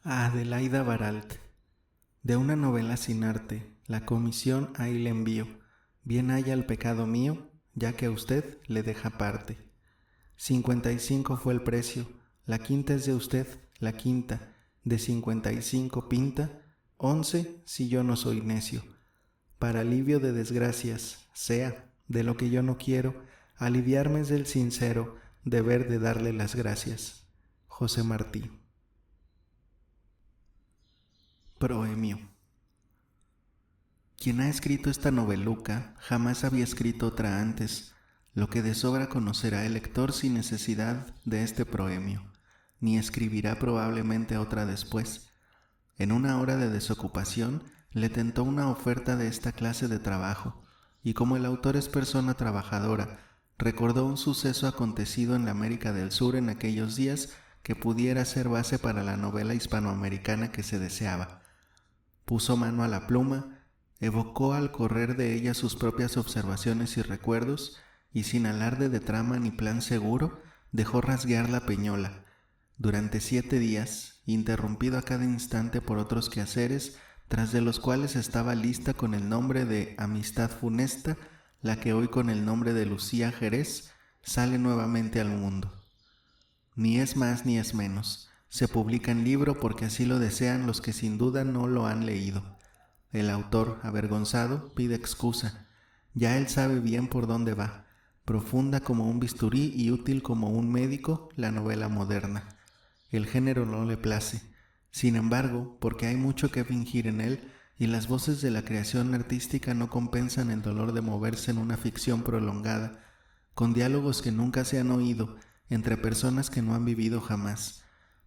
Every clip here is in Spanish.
A Adelaida Baralt. De una novela sin arte, la comisión ahí le envío. Bien haya el pecado mío, ya que a usted le deja parte. 55 fue el precio, la quinta es de usted, la quinta, de 55 pinta, 11 si yo no soy necio. Para alivio de desgracias, sea, de lo que yo no quiero, aliviarme es del sincero deber de darle las gracias. José Martí. Proemio. Quien ha escrito esta noveluca jamás había escrito otra antes, lo que de sobra conocerá el lector sin necesidad de este proemio, ni escribirá probablemente otra después. En una hora de desocupación le tentó una oferta de esta clase de trabajo, y como el autor es persona trabajadora, recordó un suceso acontecido en la América del Sur en aquellos días que pudiera ser base para la novela hispanoamericana que se deseaba. Puso mano a la pluma, evocó al correr de ella sus propias observaciones y recuerdos, y sin alarde de trama ni plan seguro, dejó rasguear la peñola. Durante 7 días, interrumpido a cada instante por otros quehaceres, tras de los cuales estaba lista con el nombre de Amistad Funesta, la que hoy con el nombre de Lucía Jerez sale nuevamente al mundo. Ni es más ni es menos. Se publica en libro porque así lo desean los que sin duda no lo han leído. El autor, avergonzado, pide excusa. Ya él sabe bien por dónde va. Profunda como un bisturí y útil como un médico, la novela moderna. El género no le place. Sin embargo, porque hay mucho que fingir en él y las voces de la creación artística no compensan el dolor de moverse en una ficción prolongada, con diálogos que nunca se han oído entre personas que no han vivido jamás.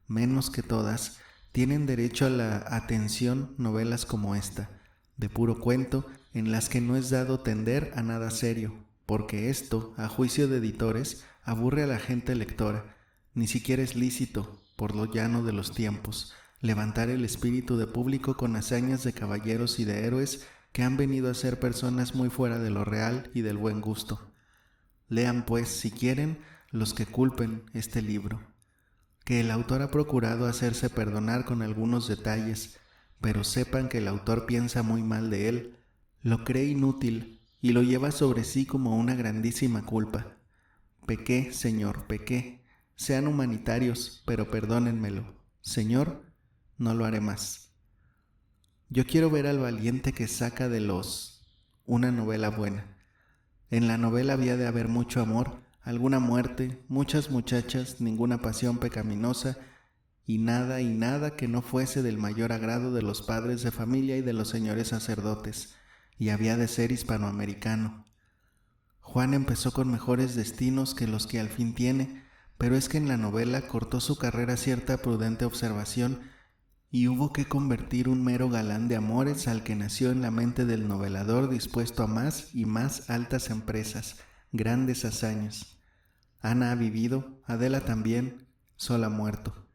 Menos que todas, tienen derecho a la atención novelas como esta, de puro cuento, en las que no es dado tender a nada serio, porque esto, a juicio de editores, aburre a la gente lectora. Ni siquiera es lícito, por lo llano de los tiempos, levantar el espíritu de público con hazañas de caballeros y de héroes que han venido a ser personas muy fuera de lo real y del buen gusto. Lean, pues, si quieren, los que culpen este libro. Que el autor ha procurado hacerse perdonar con algunos detalles, pero sepan que el autor piensa muy mal de él, lo cree inútil y lo lleva sobre sí como una grandísima culpa. Pequé, señor, pequé. Sean humanitarios, pero perdónenmelo. Señor, no lo haré más. Yo quiero ver al valiente que saca de una novela buena. En la novela había de haber mucho amor, alguna muerte, muchas muchachas, ninguna pasión pecaminosa y nada que no fuese del mayor agrado de los padres de familia y de los señores sacerdotes, y había de ser hispanoamericano. Juan empezó con mejores destinos que los que al fin tiene, pero es que en la novela cortó su carrera cierta prudente observación y hubo que convertir un mero galán de amores al que nació en la mente del novelador dispuesto a más y más altas empresas, grandes hazañas. Ana ha vivido, Adela también, Sol ha muerto.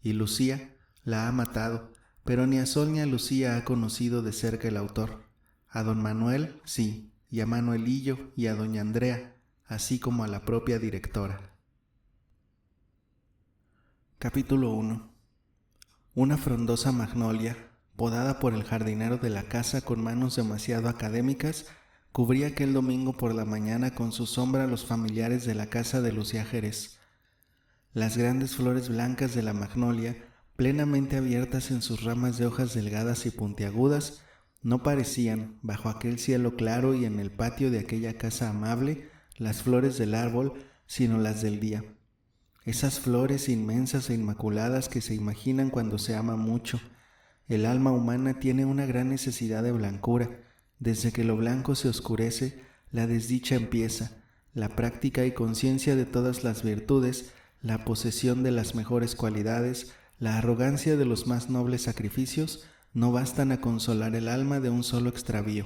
Y Lucía la ha matado, pero ni a Sol ni a Lucía ha conocido de cerca el autor. A don Manuel, sí, y a Manuelillo y a doña Andrea, así como a la propia directora. Capítulo 1. Una frondosa magnolia, podada por el jardinero de la casa con manos demasiado académicas, cubría aquel domingo por la mañana con su sombra a los familiares de la casa de Lucía Jerez. Las grandes flores blancas de la magnolia, plenamente abiertas en sus ramas de hojas delgadas y puntiagudas, no parecían, bajo aquel cielo claro y en el patio de aquella casa amable, las flores del árbol, sino las del día. Esas flores inmensas e inmaculadas que se imaginan cuando se ama mucho. El alma humana tiene una gran necesidad de blancura. Desde que lo blanco se oscurece, la desdicha empieza, la práctica y conciencia de todas las virtudes, la posesión de las mejores cualidades, la arrogancia de los más nobles sacrificios, no bastan a consolar el alma de un solo extravío.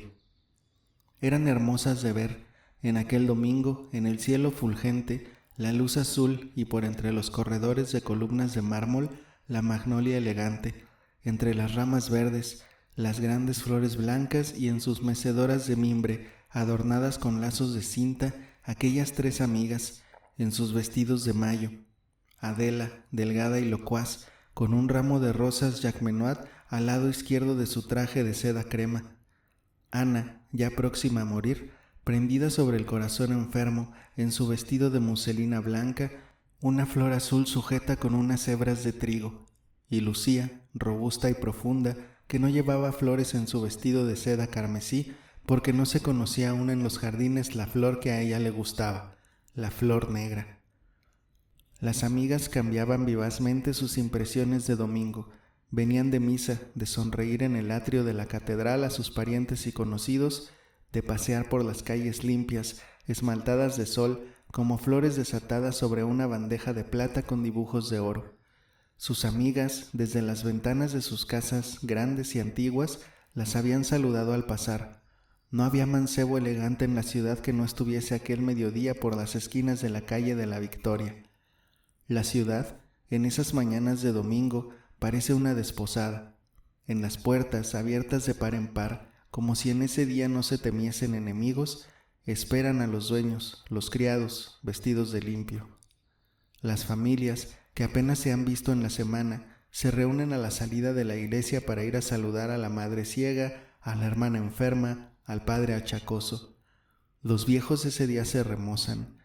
Eran hermosas de ver, en aquel domingo, en el cielo fulgente, la luz azul y por entre los corredores de columnas de mármol, la magnolia elegante, entre las ramas verdes, las grandes flores blancas y en sus mecedoras de mimbre, adornadas con lazos de cinta, aquellas 3 amigas, en sus vestidos de mayo. Adela, delgada y locuaz, con un ramo de rosas Jacqueminois al lado izquierdo de su traje de seda crema. Ana, ya próxima a morir, prendida sobre el corazón enfermo, en su vestido de muselina blanca, una flor azul sujeta con unas hebras de trigo, y Lucía, robusta y profunda, que no llevaba flores en su vestido de seda carmesí, porque no se conocía aún en los jardines la flor que a ella le gustaba, la flor negra. Las amigas cambiaban vivazmente sus impresiones de domingo. Venían de misa, de sonreír en el atrio de la catedral a sus parientes y conocidos, de pasear por las calles limpias, esmaltadas de sol, como flores desatadas sobre una bandeja de plata con dibujos de oro. Sus amigas, desde las ventanas de sus casas grandes y antiguas, las habían saludado al pasar. No había mancebo elegante en la ciudad que no estuviese aquel mediodía por las esquinas de la calle de la Victoria. La ciudad, en esas mañanas de domingo, parece una desposada. En las puertas, abiertas de par en par, como si en ese día no se temiesen enemigos, esperan a los dueños, los criados, vestidos de limpio. Las familias, que apenas se han visto en la semana, se reúnen a la salida de la iglesia para ir a saludar a la madre ciega, a la hermana enferma, al padre achacoso. Los viejos ese día se remozan.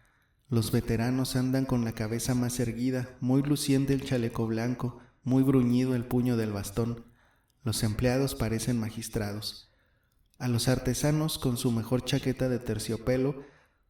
Los veteranos andan con la cabeza más erguida, muy luciente el chaleco blanco, muy bruñido el puño del bastón. Los empleados parecen magistrados. A los artesanos, con su mejor chaqueta de terciopelo,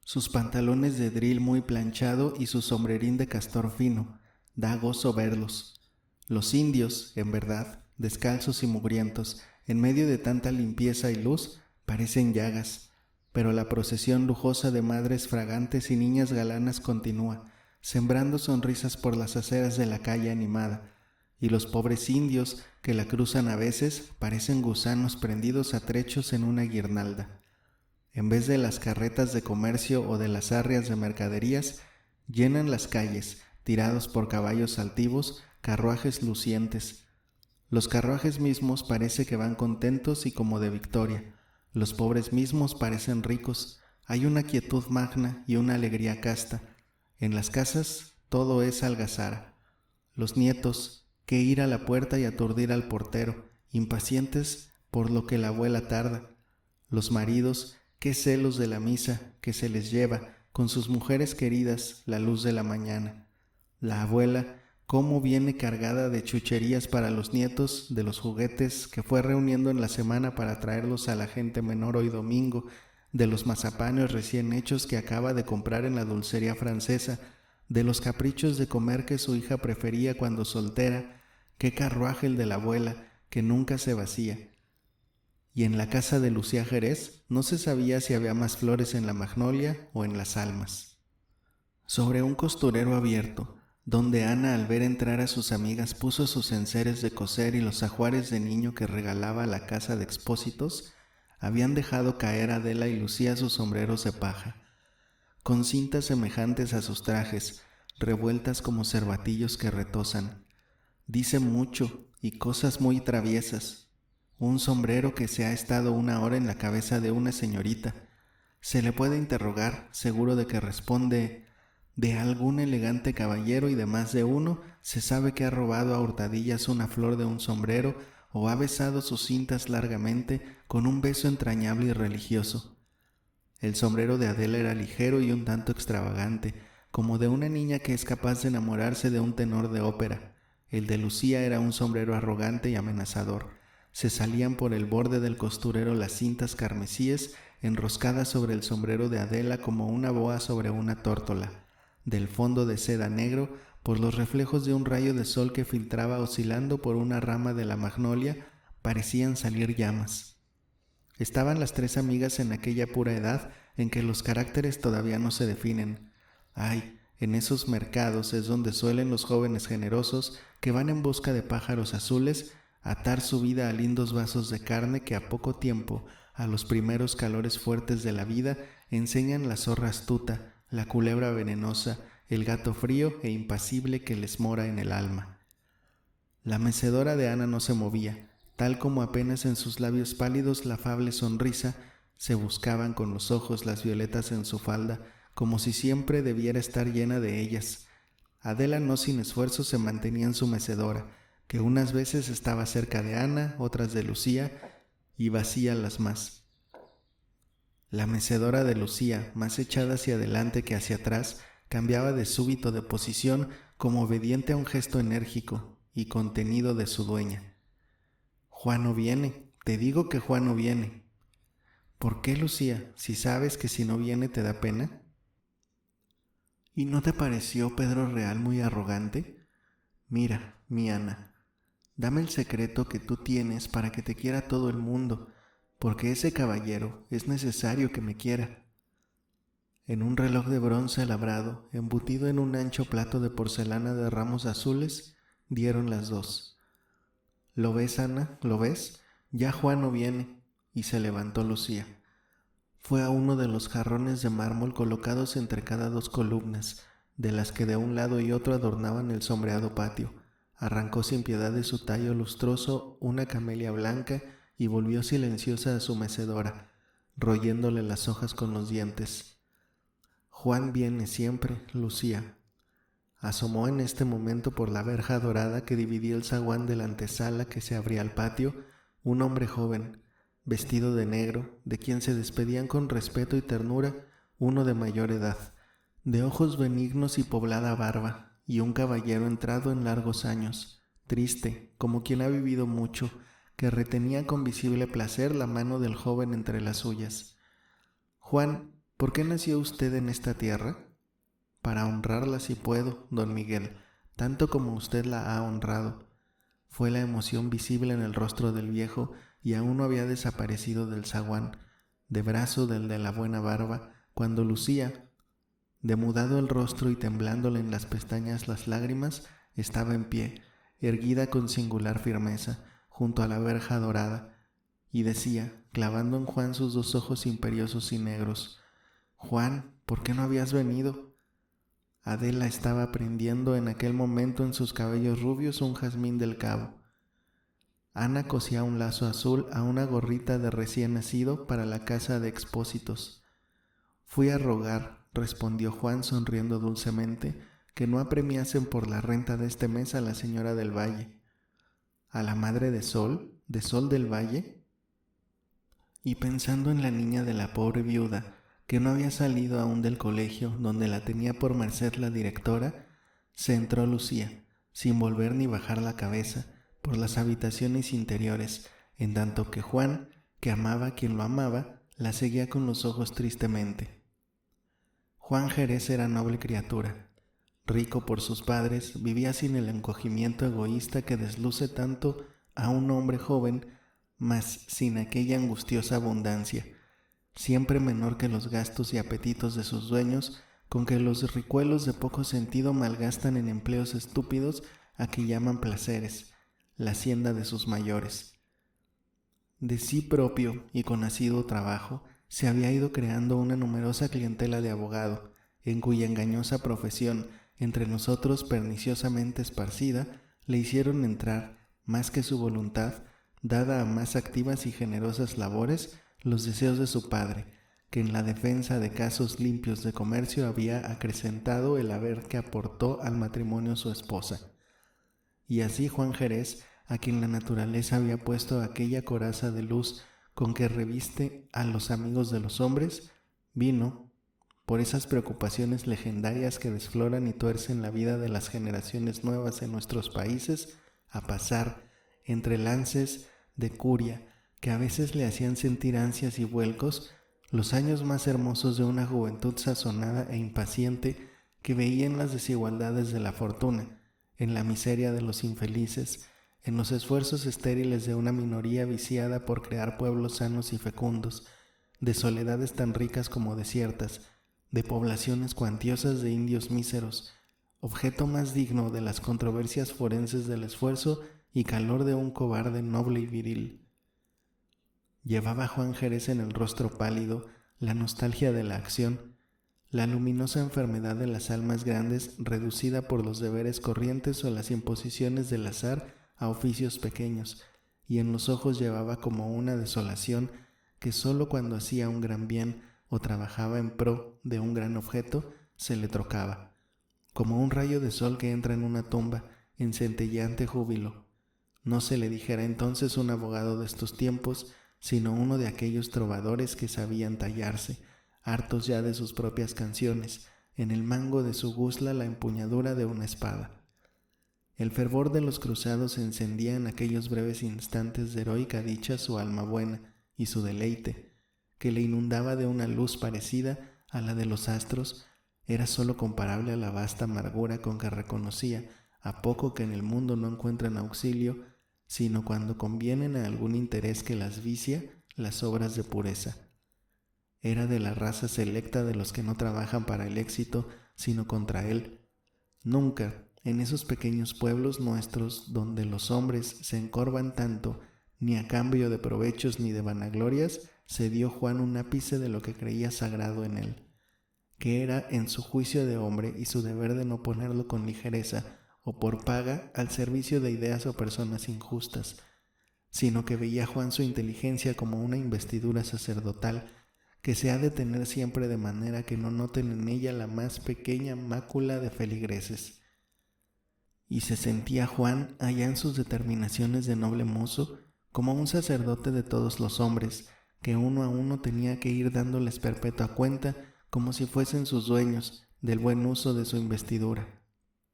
sus pantalones de dril muy planchado y su sombrerín de castor fino, da gozo verlos. Los indios, en verdad, descalzos y mugrientos, en medio de tanta limpieza y luz, parecen llagas, pero la procesión lujosa de madres fragantes y niñas galanas continúa, sembrando sonrisas por las aceras de la calle animada, y los pobres indios que la cruzan a veces parecen gusanos prendidos a trechos en una guirnalda. En vez de las carretas de comercio o de las arrias de mercaderías, llenan las calles, tirados por caballos altivos, carruajes lucientes. Los carruajes mismos parece que van contentos y como de victoria. Los pobres mismos parecen ricos. Hay una quietud magna y una alegría casta. En las casas todo es algazara. Los nietos, que ir a la puerta y aturdir al portero, impacientes por lo que la abuela tarda. Los maridos, qué celos de la misa que se les lleva, con sus mujeres queridas, la luz de la mañana. La abuela, cómo viene cargada de chucherías para los nietos, de los juguetes que fue reuniendo en la semana para traerlos a la gente menor hoy domingo, de los mazapanes recién hechos que acaba de comprar en la dulcería francesa, de los caprichos de comer que su hija prefería cuando soltera. Qué carruaje el de la abuela, que nunca se vacía. Y en la casa de Lucía Jerez no se sabía si había más flores en la magnolia o en las almas. Sobre un costurero abierto, donde Ana al ver entrar a sus amigas puso sus enseres de coser y los ajuares de niño que regalaba a la casa de expósitos, habían dejado caer Adela y Lucía sus sombreros de paja, con cintas semejantes a sus trajes, revueltas como cervatillos que retosan. Dice mucho y cosas muy traviesas. Un sombrero que se ha estado 1 hora en la cabeza de una señorita. Se le puede interrogar, seguro de que responde de algún elegante caballero, y de más de uno se sabe que ha robado a hurtadillas una flor de un sombrero o ha besado sus cintas largamente con un beso entrañable y religioso. El sombrero de Adela era ligero y un tanto extravagante, como de una niña que es capaz de enamorarse de un tenor de ópera. El de Lucía era un sombrero arrogante y amenazador. Se salían por el borde del costurero las cintas carmesíes enroscadas sobre el sombrero de Adela como una boa sobre una tórtola. Del fondo de seda negro, por los reflejos de un rayo de sol que filtraba oscilando por una rama de la magnolia, parecían salir llamas. Estaban las 3 amigas en aquella pura edad en que los caracteres todavía no se definen. Ay, en esos mercados es donde suelen los jóvenes generosos que van en busca de pájaros azules atar su vida a lindos vasos de carne que a poco tiempo, a los primeros calores fuertes de la vida, enseñan la zorra astuta, la culebra venenosa, el gato frío e impasible que les mora en el alma. La mecedora de Ana no se movía, tal como apenas en sus labios pálidos la afable sonrisa, se buscaban con los ojos las violetas en su falda, como si siempre debiera estar llena de ellas. Adela no sin esfuerzo se mantenía en su mecedora, que unas veces estaba cerca de Ana, otras de Lucía, y vacía las más. La mecedora de Lucía, más echada hacia adelante que hacia atrás, cambiaba de súbito de posición como obediente a un gesto enérgico y contenido de su dueña. «Juan no viene, te digo que Juan no viene». «¿Por qué, Lucía, si sabes que si no viene te da pena?» ¿Y no te pareció Pedro Real muy arrogante? Mira, mi Ana, dame el secreto que tú tienes para que te quiera todo el mundo, porque ese caballero es necesario que me quiera. En un reloj de bronce labrado, embutido en un ancho plato de porcelana de ramos azules, dieron las 2. ¿Lo ves, Ana? ¿Lo ves? Ya Juan no viene. Y se levantó Lucía. Fue a uno de los jarrones de mármol colocados entre cada 2 columnas, de las que de un lado y otro adornaban el sombreado patio. Arrancó sin piedad de su tallo lustroso una camelia blanca y volvió silenciosa a su mecedora, royéndole las hojas con los dientes. Juan viene siempre, Lucía. Asomó en este momento por la verja dorada que dividía el zaguán de la antesala que se abría al patio, un hombre joven, vestido de negro, de quien se despedían con respeto y ternura uno de mayor edad, de ojos benignos y poblada barba, y un caballero entrado en largos años, triste, como quien ha vivido mucho, que retenía con visible placer la mano del joven entre las suyas. «Juan, ¿por qué nació usted en esta tierra?» «Para honrarla si puedo, don Miguel, tanto como usted la ha honrado». Fue la emoción visible en el rostro del viejo y aún no había desaparecido del zaguán, de brazo del de la buena barba, cuando Lucía, demudado el rostro y temblándole en las pestañas las lágrimas, estaba en pie, erguida con singular firmeza, junto a la verja dorada, y decía, clavando en Juan sus 2 ojos imperiosos y negros: «Juan, ¿por qué no habías venido?» Adela estaba prendiendo en aquel momento en sus cabellos rubios un jazmín del Cabo. Ana cosía un lazo azul a una gorrita de recién nacido para la casa de expósitos. «Fui a rogar», respondió Juan sonriendo dulcemente, «que no apremiasen por la renta de este mes a la señora del Valle». «¿A la madre de Sol del Valle?» Y pensando en la niña de la pobre viuda, que no había salido aún del colegio donde la tenía por merced la directora, se entró Lucía, sin volver ni bajar la cabeza, por las habitaciones interiores, en tanto que Juan, que amaba a quien lo amaba, la seguía con los ojos tristemente. Juan Jerez era noble criatura. Rico por sus padres, vivía sin el encogimiento egoísta que desluce tanto a un hombre joven, mas sin aquella angustiosa abundancia, siempre menor que los gastos y apetitos de sus dueños, con que los ricuelos de poco sentido malgastan en empleos estúpidos a que llaman placeres, la hacienda de sus mayores. De sí propio y con asiduo trabajo, se había ido creando una numerosa clientela de abogado, en cuya engañosa profesión, entre nosotros perniciosamente esparcida, le hicieron entrar, más que su voluntad, dada a más activas y generosas labores, los deseos de su padre, que en la defensa de casos limpios de comercio había acrecentado el haber que aportó al matrimonio su esposa. Y así Juan Jerez, a quien la naturaleza había puesto aquella coraza de luz con que reviste a los amigos de los hombres, vino, por esas preocupaciones legendarias que desfloran y tuercen la vida de las generaciones nuevas en nuestros países, a pasar entre lances de curia que a veces le hacían sentir ansias y vuelcos, los años más hermosos de una juventud sazonada e impaciente que veía en las desigualdades de la fortuna, en la miseria de los infelices, en los esfuerzos estériles de una minoría viciada por crear pueblos sanos y fecundos, de soledades tan ricas como desiertas, de poblaciones cuantiosas de indios míseros, objeto más digno de las controversias forenses del esfuerzo y calor de un cobarde noble y viril. Llevaba Juan Jerez en el rostro pálido la nostalgia de la acción, la luminosa enfermedad de las almas grandes reducida por los deberes corrientes o las imposiciones del azar a oficios pequeños, y en los ojos llevaba como una desolación que sólo cuando hacía un gran bien o trabajaba en pro de un gran objeto se le trocaba, como un rayo de sol que entra en una tumba en centelleante júbilo. no se le dijera entonces un abogado de estos tiempos, sino uno de aquellos trovadores que sabían tallarse, hartos ya de sus propias canciones, en el mango de su gusla la empuñadura de una espada. El fervor de los cruzados encendía en aquellos breves instantes de heroica dicha su alma buena y su deleite, que le inundaba de una luz parecida a la de los astros, era sólo comparable a la vasta amargura con que reconocía a poco que en el mundo no encuentran auxilio, sino cuando convienen a algún interés que las vicia, las obras de pureza. Era de la raza selecta de los que no trabajan para el éxito, sino contra él. Nunca, en esos pequeños pueblos nuestros donde los hombres se encorvan tanto, ni a cambio de provechos ni de vanaglorias, se dio Juan un ápice de lo que creía sagrado en él, que era en su juicio de hombre y su deber de no ponerlo con ligereza o por paga al servicio de ideas o personas injustas, sino que veía Juan su inteligencia como una investidura sacerdotal que se ha de tener siempre de manera que no noten en ella la más pequeña mácula de feligreses. Y se sentía Juan allá en sus determinaciones de noble mozo como un sacerdote de todos los hombres, que uno a uno tenía que ir dándoles perpetua cuenta como si fuesen sus dueños del buen uso de su investidura.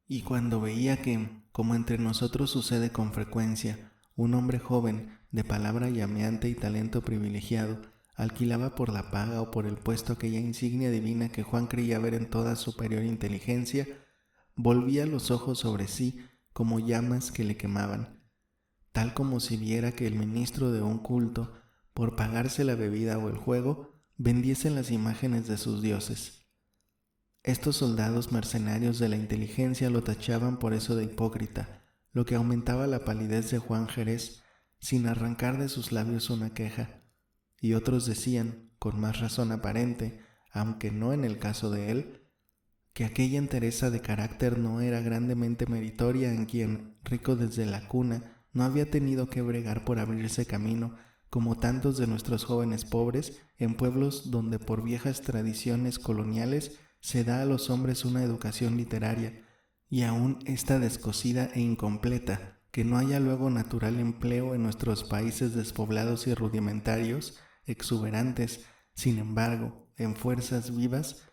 Y cuando veía que, como entre nosotros sucede con frecuencia, un hombre joven, de palabra llameante y talento privilegiado, alquilaba por la paga o por el puesto aquella insignia divina que Juan creía ver en toda superior inteligencia, volvía los ojos sobre sí como llamas que le quemaban, tal como si viera que el ministro de un culto, por pagarse la bebida o el juego, vendiese las imágenes de sus dioses. Estos soldados mercenarios de la inteligencia lo tachaban por eso de hipócrita, lo que aumentaba la palidez de Juan Jerez, sin arrancar de sus labios una queja, y otros decían, con más razón aparente, aunque no en el caso de él, que aquella entereza de carácter no era grandemente meritoria en quien, rico desde la cuna, no había tenido que bregar por abrirse camino, como tantos de nuestros jóvenes pobres, en pueblos donde por viejas tradiciones coloniales se da a los hombres una educación literaria, y aún esta descosida e incompleta, que no haya luego natural empleo en nuestros países despoblados y rudimentarios, exuberantes, sin embargo, en fuerzas vivas,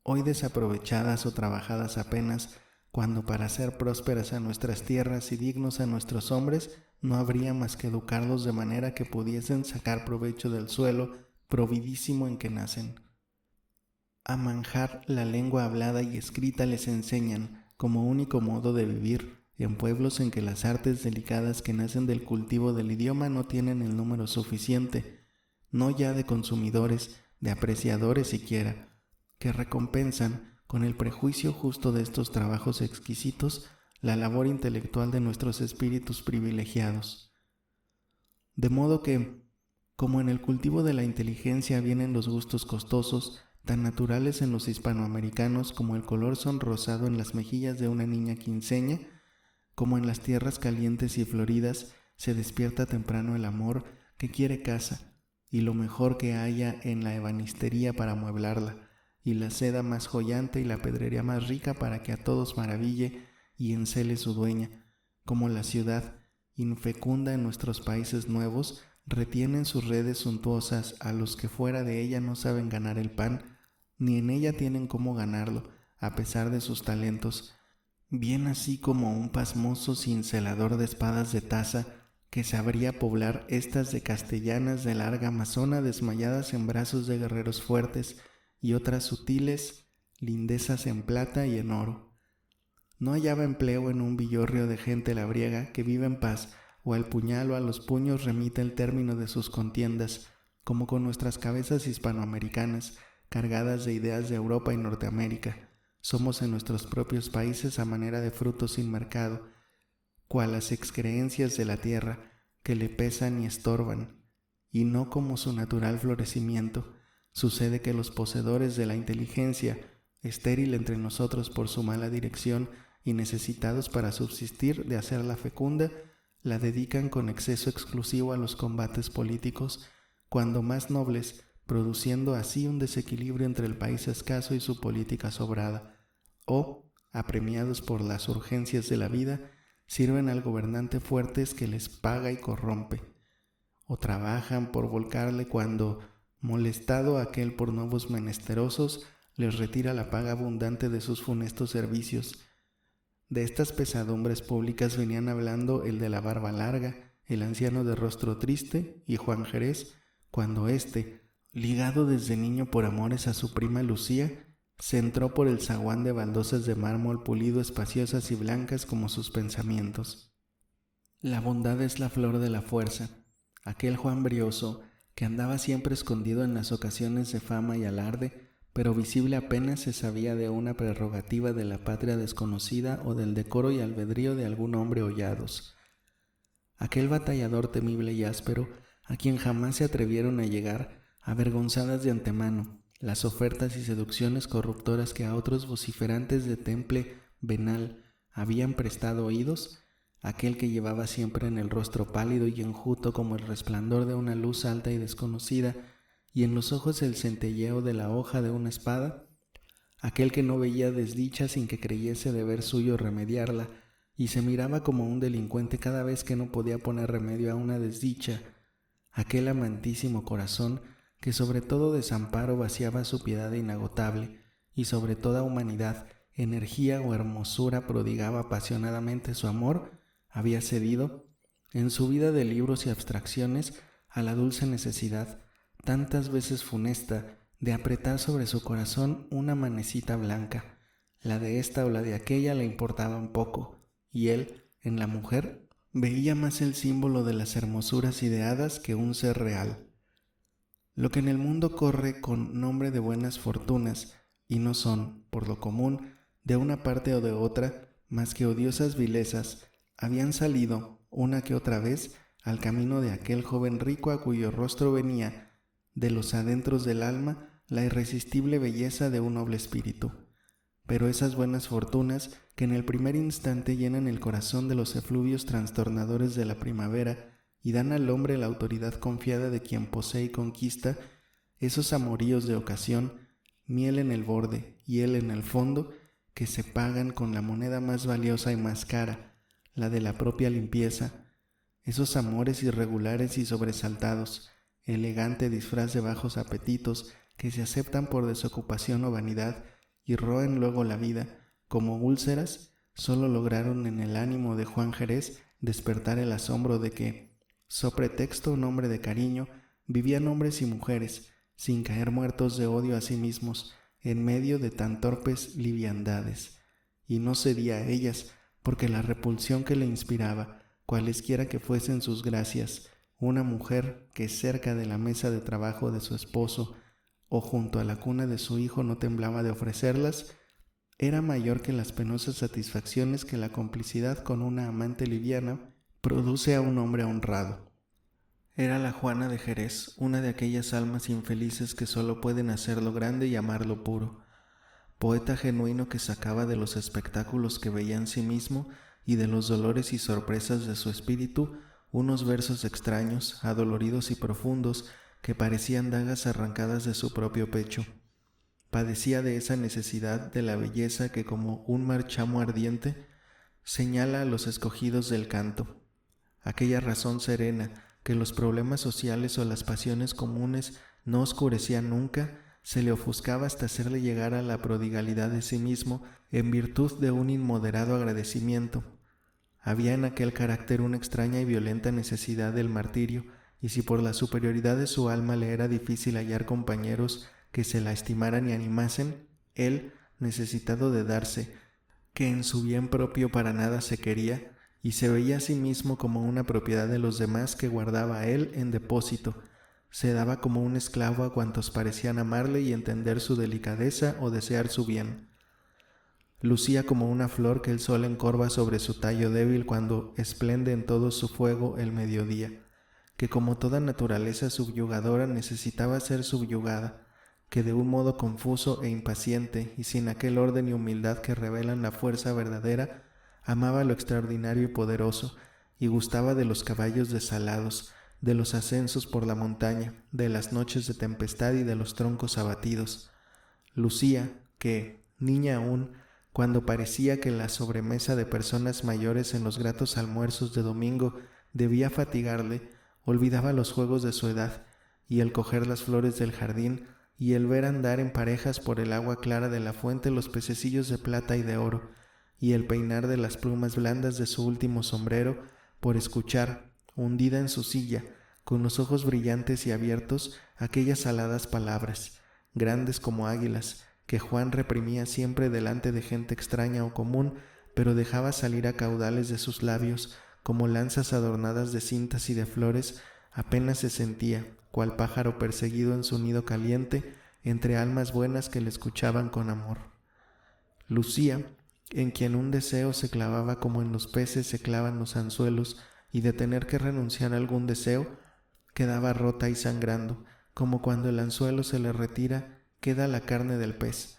hoy desaprovechadas o trabajadas apenas, cuando para hacer prósperas a nuestras tierras y dignos a nuestros hombres no habría más que educarlos de manera que pudiesen sacar provecho del suelo providísimo en que nacen. A manjar la lengua hablada y escrita les enseñan como único modo de vivir en pueblos en que las artes delicadas que nacen del cultivo del idioma no tienen el número suficiente, no ya de consumidores, de apreciadores siquiera, que recompensan con el prejuicio justo de estos trabajos exquisitos la labor intelectual de nuestros espíritus privilegiados. De modo que, como en el cultivo de la inteligencia vienen los gustos costosos, tan naturales en los hispanoamericanos como el color sonrosado en las mejillas de una niña quinceña, como en las tierras calientes y floridas se despierta temprano el amor que quiere casa y lo mejor que haya en la ebanistería para amueblarla, y la seda más joyante y la pedrería más rica para que a todos maraville y encele su dueña, como la ciudad, infecunda en nuestros países nuevos, retiene en sus redes suntuosas a los que fuera de ella no saben ganar el pan, ni en ella tienen cómo ganarlo, a pesar de sus talentos, bien así como un pasmoso cincelador de espadas de taza que sabría poblar estas de castellanas de larga amazona desmayadas en brazos de guerreros fuertes y otras sutiles lindezas en plata y en oro. No hallaba empleo en un villorrio de gente labriega que vive en paz, o al puñal o a los puños remite el término de sus contiendas, como con nuestras cabezas hispanoamericanas, cargadas de ideas de Europa y Norteamérica. Somos en nuestros propios países a manera de frutos sin mercado, cual las excreencias de la tierra, que le pesan y estorban, y no como su natural florecimiento. Sucede que los poseedores de la inteligencia, estéril entre nosotros por su mala dirección y necesitados para subsistir de hacerla fecunda, la dedican con exceso exclusivo a los combates políticos, cuando más nobles, produciendo así un desequilibrio entre el país escaso y su política sobrada, o, apremiados por las urgencias de la vida, sirven al gobernante fuertes que les paga y corrompe, o trabajan por volcarle cuando, molestado aquel por nuevos menesterosos, les retira la paga abundante de sus funestos servicios. De estas pesadumbres públicas venían hablando el de la barba larga, el anciano de rostro triste y Juan Jerez, cuando éste, ligado desde niño por amores a su prima Lucía, se entró por el zaguán de baldosas de mármol pulido, espaciosas y blancas como sus pensamientos. La bondad es la flor de la fuerza. Aquel Juan Brioso, que andaba siempre escondido en las ocasiones de fama y alarde, pero visible apenas se sabía de una prerrogativa de la patria desconocida o del decoro y albedrío de algún hombre hollados. Aquel batallador temible y áspero, a quien jamás se atrevieron a llegar, avergonzadas de antemano, las ofertas y seducciones corruptoras que a otros vociferantes de temple venal habían prestado oídos, aquel que llevaba siempre en el rostro pálido y enjuto como el resplandor de una luz alta y desconocida, y en los ojos el centelleo de la hoja de una espada, aquel que no veía desdicha sin que creyese deber suyo remediarla, y se miraba como un delincuente cada vez que no podía poner remedio a una desdicha, aquel amantísimo corazón que sobre todo desamparo vaciaba su piedad inagotable, y sobre toda humanidad, energía o hermosura prodigaba apasionadamente su amor, había cedido, en su vida de libros y abstracciones, a la dulce necesidad, tantas veces funesta, de apretar sobre su corazón una manecita blanca. La de esta o la de aquella le importaban poco, y él, en la mujer, veía más el símbolo de las hermosuras ideadas que un ser real. Lo que en el mundo corre con nombre de buenas fortunas, y no son, por lo común, de una parte o de otra, más que odiosas vilezas, habían salido, una que otra vez, al camino de aquel joven rico a cuyo rostro venía, de los adentros del alma, la irresistible belleza de un noble espíritu. Pero esas buenas fortunas, que en el primer instante llenan el corazón de los efluvios trastornadores de la primavera y dan al hombre la autoridad confiada de quien posee y conquista, esos amoríos de ocasión, miel en el borde y él en el fondo, que se pagan con la moneda más valiosa y más cara, la de la propia limpieza, esos amores irregulares y sobresaltados, elegante disfraz de bajos apetitos que se aceptan por desocupación o vanidad y roen luego la vida, como úlceras, solo lograron en el ánimo de Juan Jerez despertar el asombro de que, so pretexto un hombre de cariño, vivían hombres y mujeres, sin caer muertos de odio a sí mismos, en medio de tan torpes liviandades, y no cedía a ellas, porque la repulsión que le inspiraba, cualesquiera que fuesen sus gracias, una mujer que cerca de la mesa de trabajo de su esposo o junto a la cuna de su hijo no temblaba de ofrecerlas, era mayor que las penosas satisfacciones que la complicidad con una amante liviana produce a un hombre honrado. Era la Juana de Jerez, una de aquellas almas infelices que solo pueden hacerlo grande y amarlo puro, poeta genuino que sacaba de los espectáculos que veía en sí mismo y de los dolores y sorpresas de su espíritu unos versos extraños, adoloridos y profundos que parecían dagas arrancadas de su propio pecho. Padecía de esa necesidad de la belleza que como un marchamo ardiente señala a los escogidos del canto, aquella razón serena que los problemas sociales o las pasiones comunes no oscurecían nunca, se le ofuscaba hasta hacerle llegar a la prodigalidad de sí mismo en virtud de un inmoderado agradecimiento. Había en aquel carácter una extraña y violenta necesidad del martirio, y si por la superioridad de su alma le era difícil hallar compañeros que se la estimaran y animasen, él, necesitado de darse, que en su bien propio para nada se quería, y se veía a sí mismo como una propiedad de los demás que guardaba a él en depósito, se daba como un esclavo a cuantos parecían amarle y entender su delicadeza o desear su bien. Lucía como una flor que el sol encorva sobre su tallo débil cuando esplende en todo su fuego el mediodía, que como toda naturaleza subyugadora necesitaba ser subyugada, que de un modo confuso e impaciente y sin aquel orden y humildad que revelan la fuerza verdadera, amaba lo extraordinario y poderoso, y gustaba de los caballos desalados, de los ascensos por la montaña, de las noches de tempestad y de los troncos abatidos. Lucía, que, niña aún, cuando parecía que la sobremesa de personas mayores en los gratos almuerzos de domingo debía fatigarle, olvidaba los juegos de su edad, y el coger las flores del jardín, y el ver andar en parejas por el agua clara de la fuente los pececillos de plata y de oro, y el peinar de las plumas blandas de su último sombrero, por escuchar, hundida en su silla, con los ojos brillantes y abiertos, aquellas aladas palabras, grandes como águilas, que Juan reprimía siempre delante de gente extraña o común, pero dejaba salir a caudales de sus labios, como lanzas adornadas de cintas y de flores. Apenas se sentía, cual pájaro perseguido en su nido caliente, entre almas buenas que le escuchaban con amor. Lucía, en quien un deseo se clavaba como en los peces se clavan los anzuelos, y de tener que renunciar a algún deseo, quedaba rota y sangrando, como cuando el anzuelo se le retira, queda la carne del pez.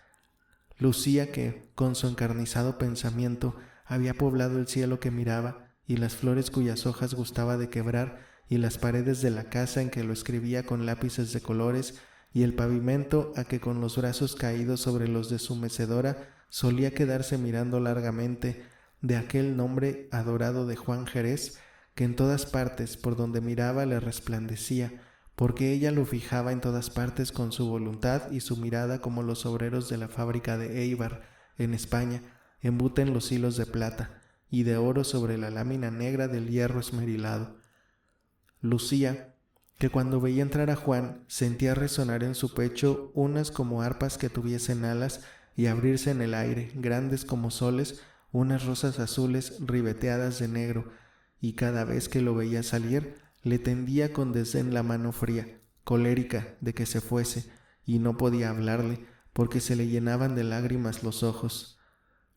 Lucía que, con su encarnizado pensamiento, había poblado el cielo que miraba, y las flores cuyas hojas gustaba de quebrar, y las paredes de la casa en que lo escribía con lápices de colores, y el pavimento a que con los brazos caídos sobre los de su mecedora solía quedarse mirando largamente, de aquel nombre adorado de Juan Jerez, que en todas partes por donde miraba le resplandecía, porque ella lo fijaba en todas partes con su voluntad, y su mirada, como los obreros de la fábrica de Eibar, en España, embuten los hilos de plata y de oro sobre la lámina negra del hierro esmerilado. Lucía, que cuando veía entrar a Juan, sentía resonar en su pecho unas como arpas que tuviesen alas, y abrirse en el aire, grandes como soles, unas rosas azules ribeteadas de negro, y cada vez que lo veía salir, le tendía con desdén la mano fría, colérica de que se fuese, y no podía hablarle, porque se le llenaban de lágrimas los ojos.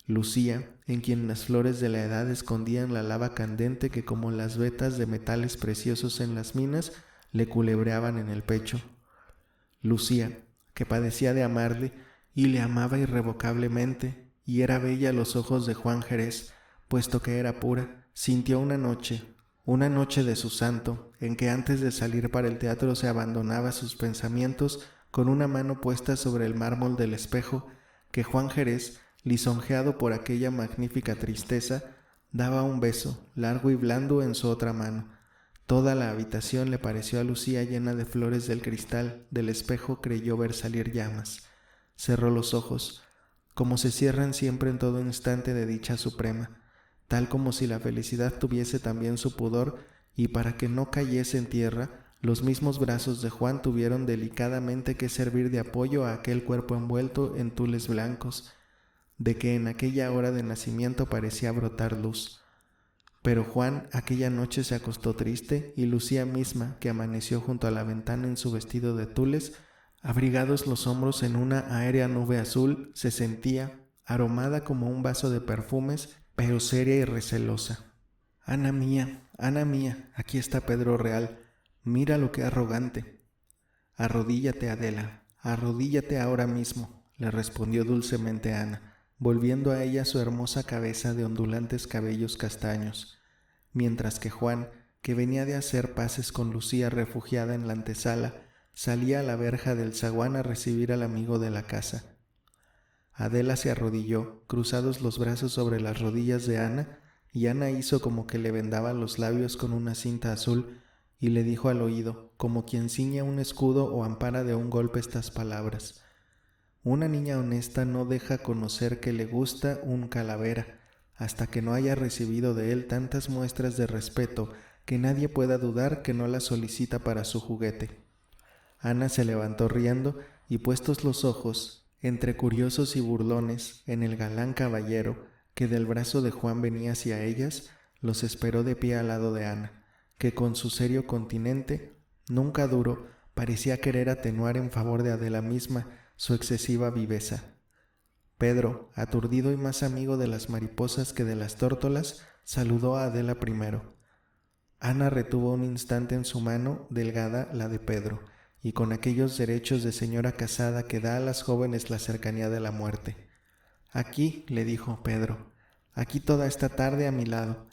Lucía, en quien las flores de la edad escondían la lava candente que como las vetas de metales preciosos en las minas le culebreaban en el pecho. Lucía, que padecía de amarle y le amaba irrevocablemente, y era bella a los ojos de Juan Jerez, puesto que era pura, sintió una noche de su santo, en que antes de salir para el teatro se abandonaba a sus pensamientos con una mano puesta sobre el mármol del espejo, que Juan Jerez, lisonjeado por aquella magnífica tristeza, daba un beso, largo y blando, en su otra mano. Toda la habitación le pareció a Lucía llena de flores del cristal del espejo, creyó ver salir llamas. Cerró los ojos, como se cierran siempre en todo instante de dicha suprema, tal como si la felicidad tuviese también su pudor, y para que no cayese en tierra, los mismos brazos de Juan tuvieron delicadamente que servir de apoyo a aquel cuerpo envuelto en tules blancos, de que en aquella hora de nacimiento parecía brotar luz. Pero Juan aquella noche se acostó triste, y Lucía misma, que amaneció junto a la ventana en su vestido de tules, abrigados los hombros en una aérea nube azul, se sentía, aromada como un vaso de perfumes, pero seria y recelosa. Ana mía, aquí está Pedro Real, mira lo que arrogante. Arrodíllate, Adela, arrodíllate ahora mismo, le respondió dulcemente Ana, volviendo a ella su hermosa cabeza de ondulantes cabellos castaños, mientras que Juan, que venía de hacer paces con Lucía refugiada en la antesala, salía a la verja del zaguán a recibir al amigo de la casa. Adela se arrodilló, cruzados los brazos sobre las rodillas de Ana, y Ana hizo como que le vendaba los labios con una cinta azul, y le dijo al oído, como quien ciñe un escudo o ampara de un golpe, estas palabras: una niña honesta no deja conocer que le gusta un calavera, hasta que no haya recibido de él tantas muestras de respeto que nadie pueda dudar que no la solicita para su juguete. Ana se levantó riendo, y puestos los ojos, entre curiosos y burlones, en el galán caballero que del brazo de Juan venía hacia ellas, los esperó de pie al lado de Ana, que con su serio continente, nunca duro, parecía querer atenuar en favor de Adela misma su excesiva viveza. Pedro, aturdido y más amigo de las mariposas que de las tórtolas, saludó a Adela primero. Ana retuvo un instante en su mano delgada la de Pedro, y con aquellos derechos de señora casada que da a las jóvenes la cercanía de la muerte. Aquí, le dijo Pedro, aquí toda esta tarde a mi lado.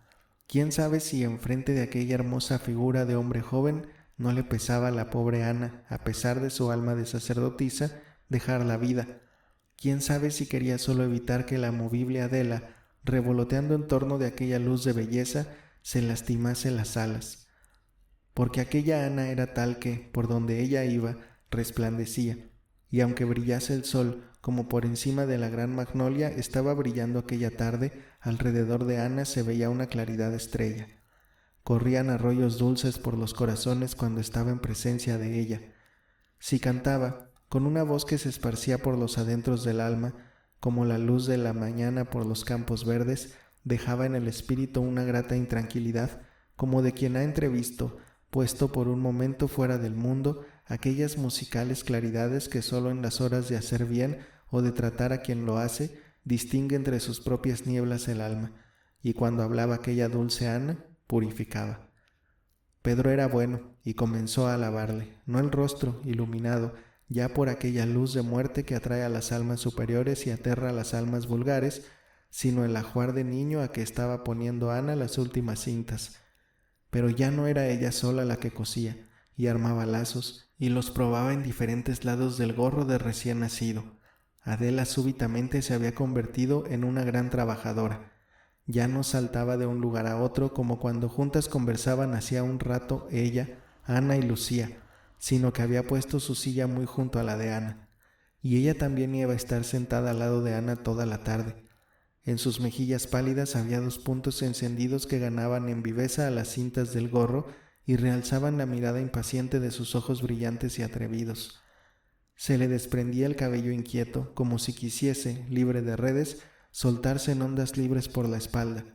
¿Quién sabe si enfrente de aquella hermosa figura de hombre joven no le pesaba a la pobre Ana, a pesar de su alma de sacerdotisa, dejar la vida? Quién sabe si quería solo evitar que la movible Adela, revoloteando en torno de aquella luz de belleza, se lastimase las alas. Porque aquella Ana era tal que, por donde ella iba, resplandecía, y aunque brillase el sol, como por encima de la gran magnolia estaba brillando aquella tarde, alrededor de Ana se veía una claridad estrella. Corrían arroyos dulces por los corazones cuando estaba en presencia de ella. Si cantaba, con una voz que se esparcía por los adentros del alma, como la luz de la mañana por los campos verdes, dejaba en el espíritu una grata intranquilidad, como de quien ha entrevisto, puesto por un momento fuera del mundo, aquellas musicales claridades que sólo en las horas de hacer bien o de tratar a quien lo hace, distingue entre sus propias nieblas el alma, y cuando hablaba aquella dulce Ana, purificaba. Pedro era bueno y comenzó a alabarle, no el rostro iluminado, ya por aquella luz de muerte que atrae a las almas superiores y aterra a las almas vulgares, sino el ajuar de niño a que estaba poniendo Ana las últimas cintas. Pero ya no era ella sola la que cosía, y armaba lazos, y los probaba en diferentes lados del gorro de recién nacido. Adela súbitamente se había convertido en una gran trabajadora. Ya no saltaba de un lugar a otro como cuando juntas conversaban hacía un rato ella, Ana y Lucía, sino que había puesto su silla muy junto a la de Ana, y ella también iba a estar sentada al lado de Ana toda la tarde. En sus mejillas pálidas había 2 puntos encendidos que ganaban en viveza a las cintas del gorro y realzaban la mirada impaciente de sus ojos brillantes y atrevidos. Se le desprendía el cabello inquieto, como si quisiese, libre de redes, soltarse en ondas libres por la espalda.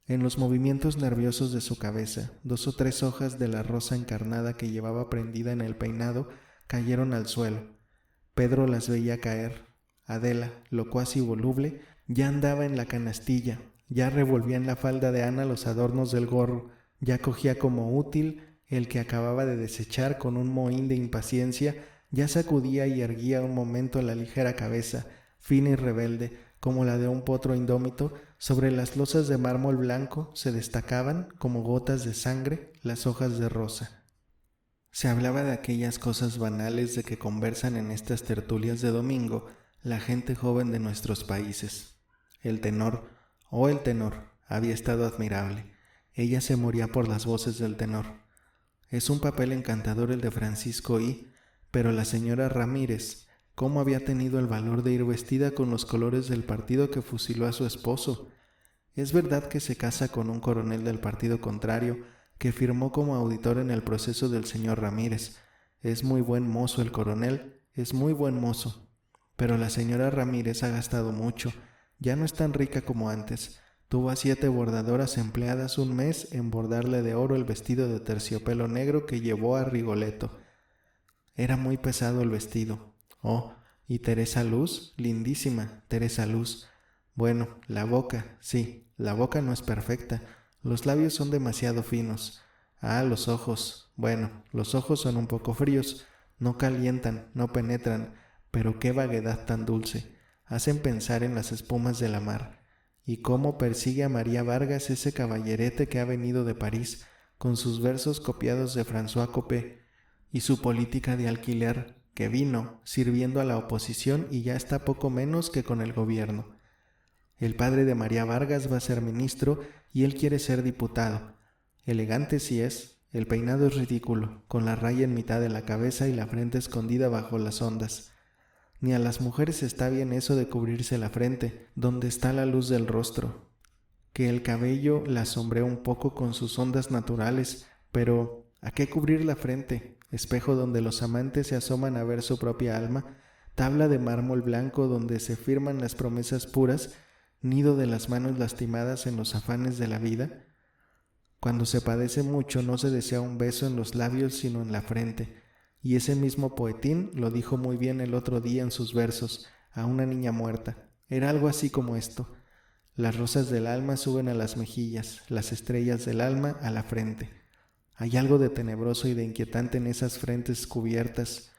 En los movimientos nerviosos de su cabeza, 2 o 3 hojas de la rosa encarnada que llevaba prendida en el peinado cayeron al suelo. Pedro las veía caer. Adela, locuaz y voluble, ya andaba en la canastilla, ya revolvía en la falda de Ana los adornos del gorro, ya cogía como útil el que acababa de desechar con un mohín de impaciencia, ya sacudía y erguía un momento la ligera cabeza, fina y rebelde, como la de un potro indómito. Sobre las losas de mármol blanco se destacaban, como gotas de sangre, las hojas de rosa. Se hablaba de aquellas cosas banales de que conversan en estas tertulias de domingo la gente joven de nuestros países. El tenor había estado admirable. Ella se moría por las voces del tenor. Es un papel encantador el de Francisco I, pero la señora Ramírez, ¿cómo había tenido el valor de ir vestida con los colores del partido que fusiló a su esposo? Es verdad que se casa con un coronel del partido contrario, que firmó como auditor en el proceso del señor Ramírez. Es muy buen mozo el coronel, es muy buen mozo. Pero la señora Ramírez ha gastado mucho, ya no es tan rica como antes. Tuvo a 7 bordadoras empleadas un mes en bordarle de oro el vestido de terciopelo negro que llevó a Rigoletto. Era muy pesado el vestido. Oh, y Teresa Luz, lindísima, Teresa Luz. Bueno, la boca, sí, la boca no es perfecta. Los labios son demasiado finos. Ah, los ojos. Bueno, los ojos son un poco fríos. No calientan, no penetran, pero qué vaguedad tan dulce. Hacen pensar en las espumas de la mar. Y cómo persigue a María Vargas ese caballerete que ha venido de París, con sus versos copiados de François Copé, y su política de alquiler, que vino, sirviendo a la oposición y ya está poco menos que con el gobierno. El padre de María Vargas va a ser ministro y él quiere ser diputado. Elegante sí es, el peinado es ridículo, con la raya en mitad de la cabeza y la frente escondida bajo las ondas. Ni a las mujeres está bien eso de cubrirse la frente, donde está la luz del rostro. Que el cabello la sombrea un poco con sus ondas naturales, pero ¿a qué cubrir la frente? Espejo donde los amantes se asoman a ver su propia alma, tabla de mármol blanco donde se firman las promesas puras, nido de las manos lastimadas en los afanes de la vida. Cuando se padece mucho no se desea un beso en los labios sino en la frente, y ese mismo poetín lo dijo muy bien el otro día en sus versos a una niña muerta. Era algo así como esto: las rosas del alma suben a las mejillas, las estrellas del alma a la frente. Hay algo de tenebroso y de inquietante en esas frentes cubiertas.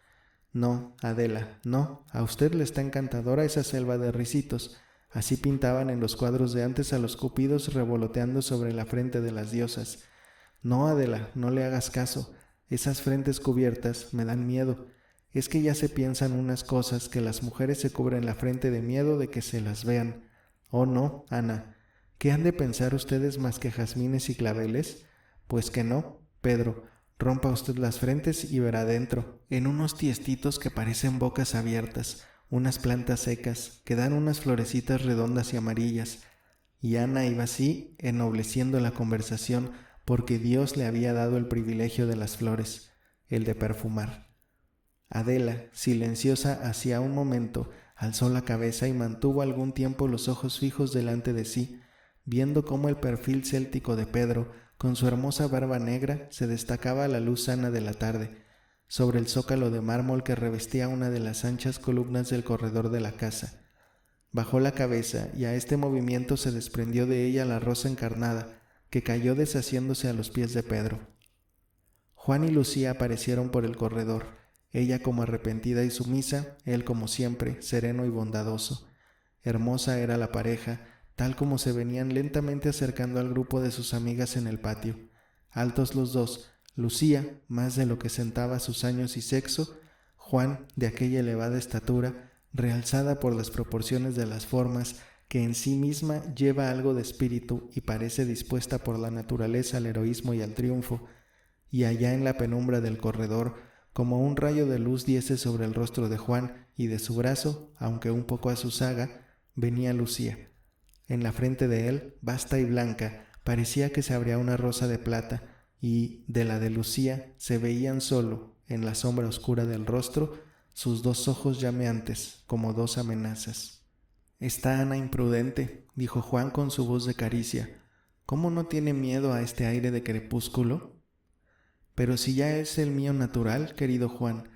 No, Adela, no, a usted le está encantadora esa selva de risitos. Así pintaban en los cuadros de antes a los cupidos revoloteando sobre la frente de las diosas. No, Adela, no le hagas caso. Esas frentes cubiertas me dan miedo. Es que ya se piensan unas cosas que las mujeres se cubren la frente de miedo de que se las vean. Oh no, Ana, ¿qué han de pensar ustedes más que jazmines y claveles? Pues que no, Pedro, rompa usted las frentes y verá dentro, en unos tiestitos que parecen bocas abiertas, unas plantas secas, que dan unas florecitas redondas y amarillas. Y Ana iba así, ennobleciendo la conversación, porque Dios le había dado el privilegio de las flores, el de perfumar. Adela, silenciosa hacía un momento, alzó la cabeza y mantuvo algún tiempo los ojos fijos delante de sí, viendo cómo el perfil céltico de Pedro, con su hermosa barba negra, se destacaba a la luz sana de la tarde, sobre el zócalo de mármol que revestía una de las anchas columnas del corredor de la casa. Bajó la cabeza y a este movimiento se desprendió de ella la rosa encarnada, que cayó deshaciéndose a los pies de Pedro. Juan y Lucía aparecieron por el corredor, ella como arrepentida y sumisa, él como siempre, sereno y bondadoso. Hermosa era la pareja, tal como se venían lentamente acercando al grupo de sus amigas en el patio. Altos los dos, Lucía, más de lo que sentaba sus años y sexo, Juan, de aquella elevada estatura, realzada por las proporciones de las formas, que en sí misma lleva algo de espíritu y parece dispuesta por la naturaleza al heroísmo y al triunfo, y allá en la penumbra del corredor, como un rayo de luz diese sobre el rostro de Juan, y de su brazo, aunque un poco a su zaga, venía Lucía. En la frente de él, vasta y blanca, parecía que se abría una rosa de plata, y de la de Lucía se veían solo, en la sombra oscura del rostro, sus dos ojos llameantes, como dos amenazas. «Está Ana imprudente», dijo Juan con su voz de caricia. «¿Cómo no tiene miedo a este aire de crepúsculo?» «Pero si ya es el mío natural, querido Juan.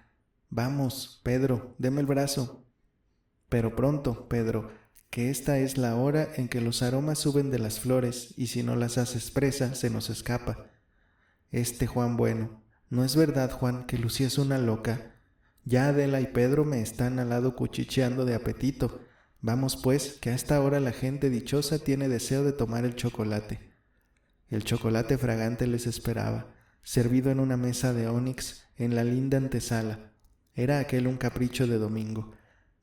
Vamos, Pedro, deme el brazo». «Pero pronto, Pedro, que esta es la hora en que los aromas suben de las flores y si no las haces presa, se nos escapa». Juan bueno. «¿No es verdad, Juan, que Lucía es una loca? Ya Adela y Pedro me están al lado cuchicheando de apetito. Vamos pues, que a esta hora la gente dichosa tiene deseo de tomar el chocolate». El chocolate fragante les esperaba, servido en una mesa de ónix en la linda antesala. Era aquel un capricho de domingo.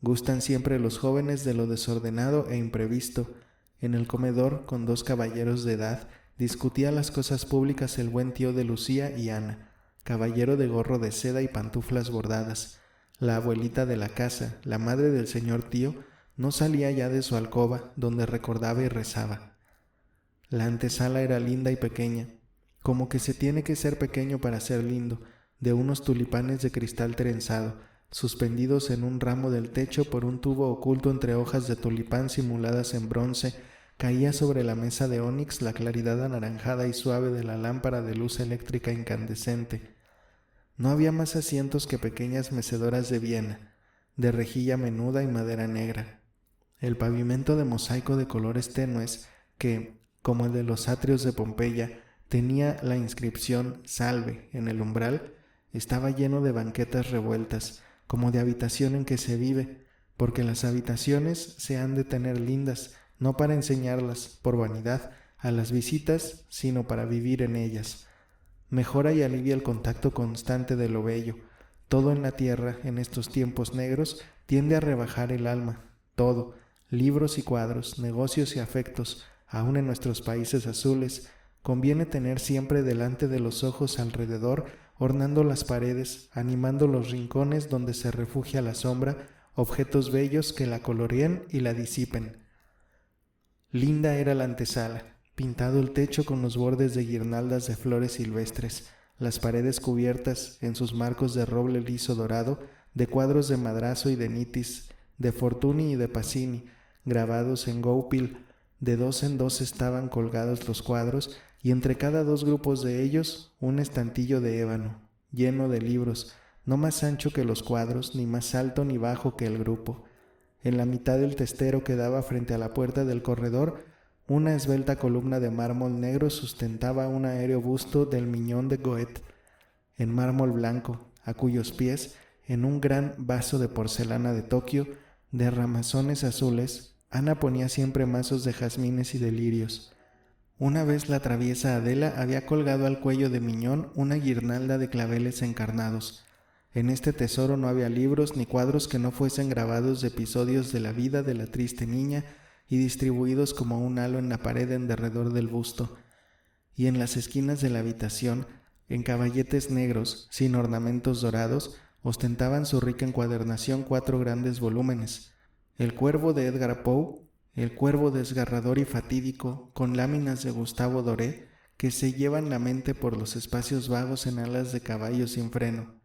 Gustan siempre los jóvenes de lo desordenado e imprevisto. En el comedor, con dos caballeros de edad, discutía las cosas públicas el buen tío de Lucía y Ana, caballero de gorro de seda y pantuflas bordadas. La abuelita de la casa, la madre del señor tío, no salía ya de su alcoba, donde recordaba y rezaba. La antesala era linda y pequeña, como que se tiene que ser pequeño para ser lindo, de unos tulipanes de cristal trenzado, suspendidos en un ramo del techo por un tubo oculto entre hojas de tulipán simuladas en bronce. Caía sobre la mesa de ónix la claridad anaranjada y suave de la lámpara de luz eléctrica incandescente. No había más asientos que pequeñas mecedoras de Viena, de rejilla menuda y madera negra. El pavimento de mosaico de colores tenues, que, como el de los atrios de Pompeya, tenía la inscripción «Salve» en el umbral, estaba lleno de banquetas revueltas, como de habitación en que se vive, porque las habitaciones se han de tener lindas, no para enseñarlas, por vanidad, a las visitas, sino para vivir en ellas. Mejora y alivia el contacto constante de lo bello. Todo en la tierra, en estos tiempos negros, tiende a rebajar el alma. Todo, libros y cuadros, negocios y afectos, aun en nuestros países azules, conviene tener siempre delante de los ojos alrededor, ornando las paredes, animando los rincones donde se refugia la sombra, objetos bellos que la coloreen y la disipen. Linda era la antesala, pintado el techo con los bordes de guirnaldas de flores silvestres, las paredes cubiertas, en sus marcos de roble liso dorado, de cuadros de Madrazo y de Nitis, de Fortuny y de Pacini, grabados en Goupil. De dos en dos estaban colgados los cuadros, y entre cada dos grupos de ellos un estantillo de ébano, lleno de libros, no más ancho que los cuadros, ni más alto ni bajo que el grupo. En la mitad del testero que daba frente a la puerta del corredor, una esbelta columna de mármol negro sustentaba un aéreo busto del Miñón de Goethe, en mármol blanco, a cuyos pies, en un gran vaso de porcelana de Tokio, de ramazones azules, Ana ponía siempre mazos de jazmines y de lirios. Una vez la traviesa Adela había colgado al cuello de Miñón una guirnalda de claveles encarnados. En este tesoro no había libros ni cuadros que no fuesen grabados de episodios de la vida de la triste niña y distribuidos como un halo en la pared en derredor del busto. Y en las esquinas de la habitación, en caballetes negros, sin ornamentos dorados, ostentaban su rica encuadernación 4 grandes volúmenes: El Cuervo de Edgar Poe, El Cuervo desgarrador y fatídico, con láminas de Gustavo Doré, que se llevan la mente por los espacios vagos en alas de caballo sin freno;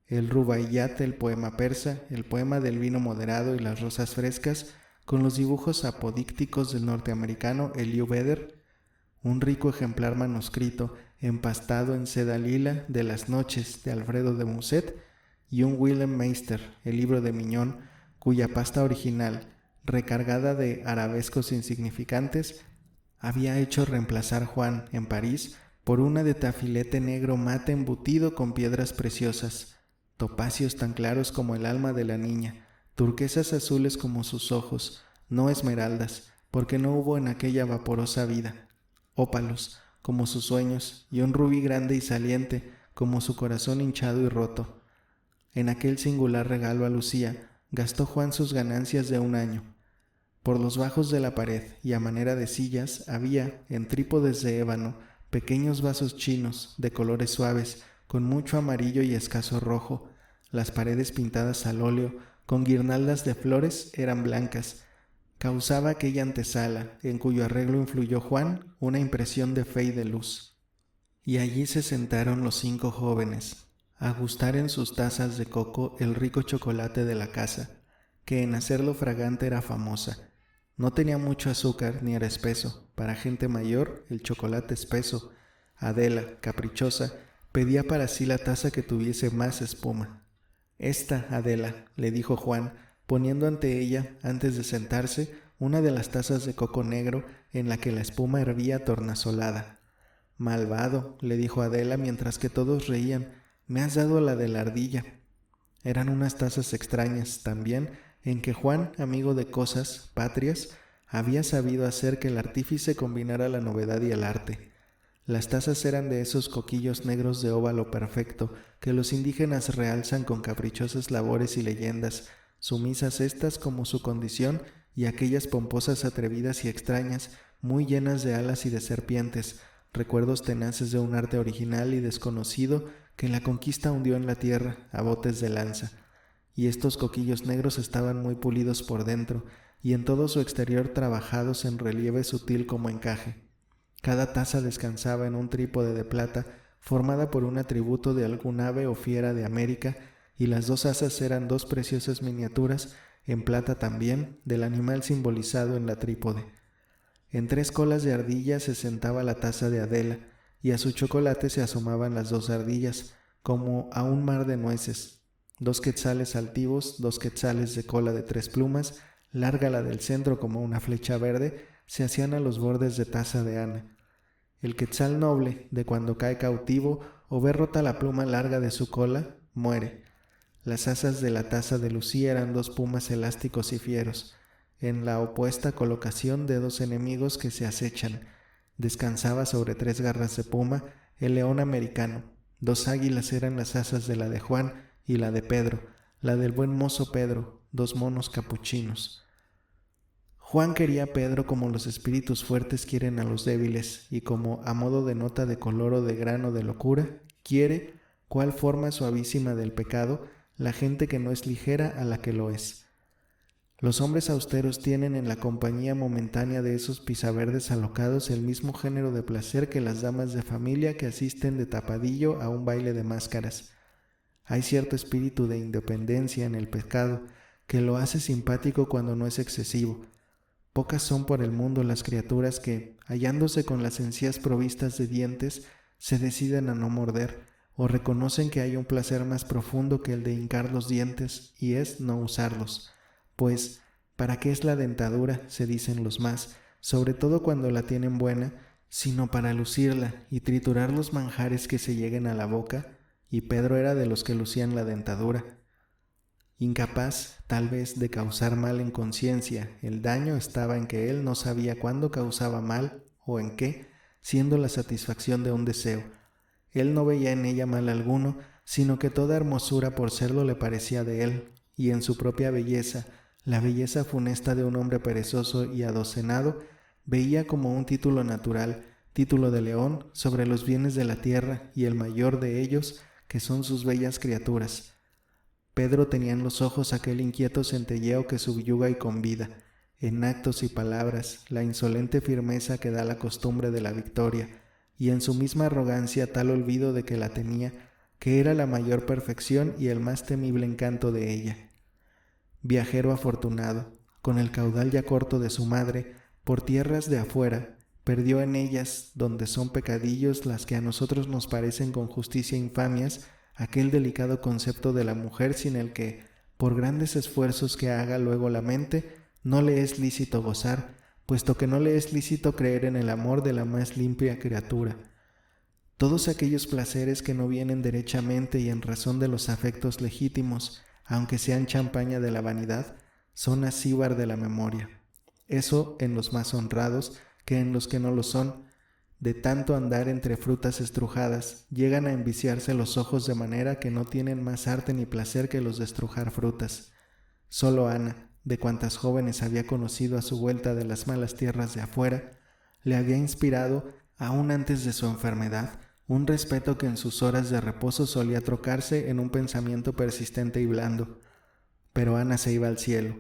el Rubaiyat, el poema persa, el poema del vino moderado y las rosas frescas, con los dibujos apodícticos del norteamericano Elihu Vedder; un rico ejemplar manuscrito empastado en seda lila de Las noches de Alfredo de Musset, y un Willem Meister, el libro de Mignon, cuya pasta original, recargada de arabescos insignificantes, había hecho reemplazar Juan, en París, por una de tafilete negro mate embutido con piedras preciosas, topacios tan claros como el alma de la niña, turquesas azules como sus ojos, no esmeraldas, porque no hubo en aquella vaporosa vida, ópalos, como sus sueños, y un rubí grande y saliente, como su corazón hinchado y roto. En aquel singular regalo a Lucía, gastó Juan sus ganancias de un año. Por los bajos de la pared y a manera de sillas había, en trípodes de ébano, pequeños vasos chinos, de colores suaves, con mucho amarillo y escaso rojo. Las paredes pintadas al óleo, con guirnaldas de flores, eran blancas. Causaba aquella antesala, en cuyo arreglo influyó Juan, una impresión de fe y de luz. Y allí se sentaron los 5 jóvenes, a gustar en sus tazas de coco el rico chocolate de la casa, que en hacerlo fragante era famosa. No tenía mucho azúcar ni era espeso. Para gente mayor, el chocolate espeso. Adela, caprichosa, pedía para sí la taza que tuviese más espuma. «Esta, Adela», le dijo Juan, poniendo ante ella, antes de sentarse, una de las tazas de coco negro en la que la espuma hervía tornasolada. «Malvado», le dijo Adela mientras que todos reían, «me has dado la de la ardilla». Eran unas tazas extrañas, también, en que Juan, amigo de cosas patrias, había sabido hacer que el artífice combinara la novedad y el arte. Las tazas eran de esos coquillos negros de óvalo perfecto que los indígenas realzan con caprichosas labores y leyendas, sumisas estas como su condición, y aquellas pomposas atrevidas y extrañas, muy llenas de alas y de serpientes, recuerdos tenaces de un arte original y desconocido que la conquista hundió en la tierra a botes de lanza. Y estos coquillos negros estaban muy pulidos por dentro, y en todo su exterior trabajados en relieve sutil como encaje. Cada taza descansaba en un trípode de plata, formada por un atributo de algún ave o fiera de América, y las 2 asas eran 2 preciosas miniaturas, en plata también, del animal simbolizado en la trípode. En 3 colas de ardilla se sentaba la taza de Adela, y a su chocolate se asomaban las 2 ardillas, como a un mar de nueces. 2 quetzales altivos, 2 quetzales de cola de 3 plumas, larga la del centro como una flecha verde, se hacían a los bordes de taza de Ana. El quetzal noble, de cuando cae cautivo o ve rota la pluma larga de su cola, muere. Las asas de la taza de Lucía eran 2 pumas elásticos y fieros. En la opuesta colocación de 2 enemigos que se acechan. Descansaba sobre 3 garras de puma el león americano. 2 águilas eran las asas de la de Juan y la de Pedro, la del buen mozo Pedro, 2 monos capuchinos. Juan quería a Pedro como los espíritus fuertes quieren a los débiles, y como, a modo de nota de color o de grano de locura, quiere, cual forma suavísima del pecado, la gente que no es ligera a la que lo es. Los hombres austeros tienen en la compañía momentánea de esos pisaverdes alocados el mismo género de placer que las damas de familia que asisten de tapadillo a un baile de máscaras. Hay cierto espíritu de independencia en el pecado que lo hace simpático cuando no es excesivo. Pocas son por el mundo las criaturas que, hallándose con las encías provistas de dientes, se deciden a no morder, o reconocen que hay un placer más profundo que el de hincar los dientes, y es no usarlos. Pues, ¿para qué es la dentadura?, se dicen los más, sobre todo cuando la tienen buena, sino para lucirla y triturar los manjares que se lleguen a la boca, y Pedro era de los que lucían la dentadura. Incapaz, tal vez, de causar mal en conciencia, el daño estaba en que él no sabía cuándo causaba mal o en qué, siendo la satisfacción de un deseo. Él no veía en ella mal alguno, sino que toda hermosura por serlo le parecía de él, y en su propia belleza, la belleza funesta de un hombre perezoso y adocenado, veía como un título natural, título de león, sobre los bienes de la tierra, y el mayor de ellos, que son sus bellas criaturas. Pedro tenía en los ojos aquel inquieto centelleo que subyuga y convida, en actos y palabras, la insolente firmeza que da la costumbre de la victoria, y en su misma arrogancia tal olvido de que la tenía, que era la mayor perfección y el más temible encanto de ella. Viajero afortunado, con el caudal ya corto de su madre, por tierras de afuera, perdió en ellas, donde son pecadillos las que a nosotros nos parecen con justicia infamias, aquel delicado concepto de la mujer sin el que, por grandes esfuerzos que haga luego la mente, no le es lícito gozar, puesto que no le es lícito creer en el amor de la más limpia criatura. Todos aquellos placeres que no vienen derechamente y en razón de los afectos legítimos, aunque sean champaña de la vanidad, son acíbar de la memoria. Eso en los más honrados, que en los que no lo son, de tanto andar entre frutas estrujadas, llegan a enviciarse los ojos de manera que no tienen más arte ni placer que los de estrujar frutas. Solo Ana, de cuantas jóvenes había conocido a su vuelta de las malas tierras de afuera, le había inspirado, aún antes de su enfermedad, un respeto que en sus horas de reposo solía trocarse en un pensamiento persistente y blando. Pero Ana se iba al cielo.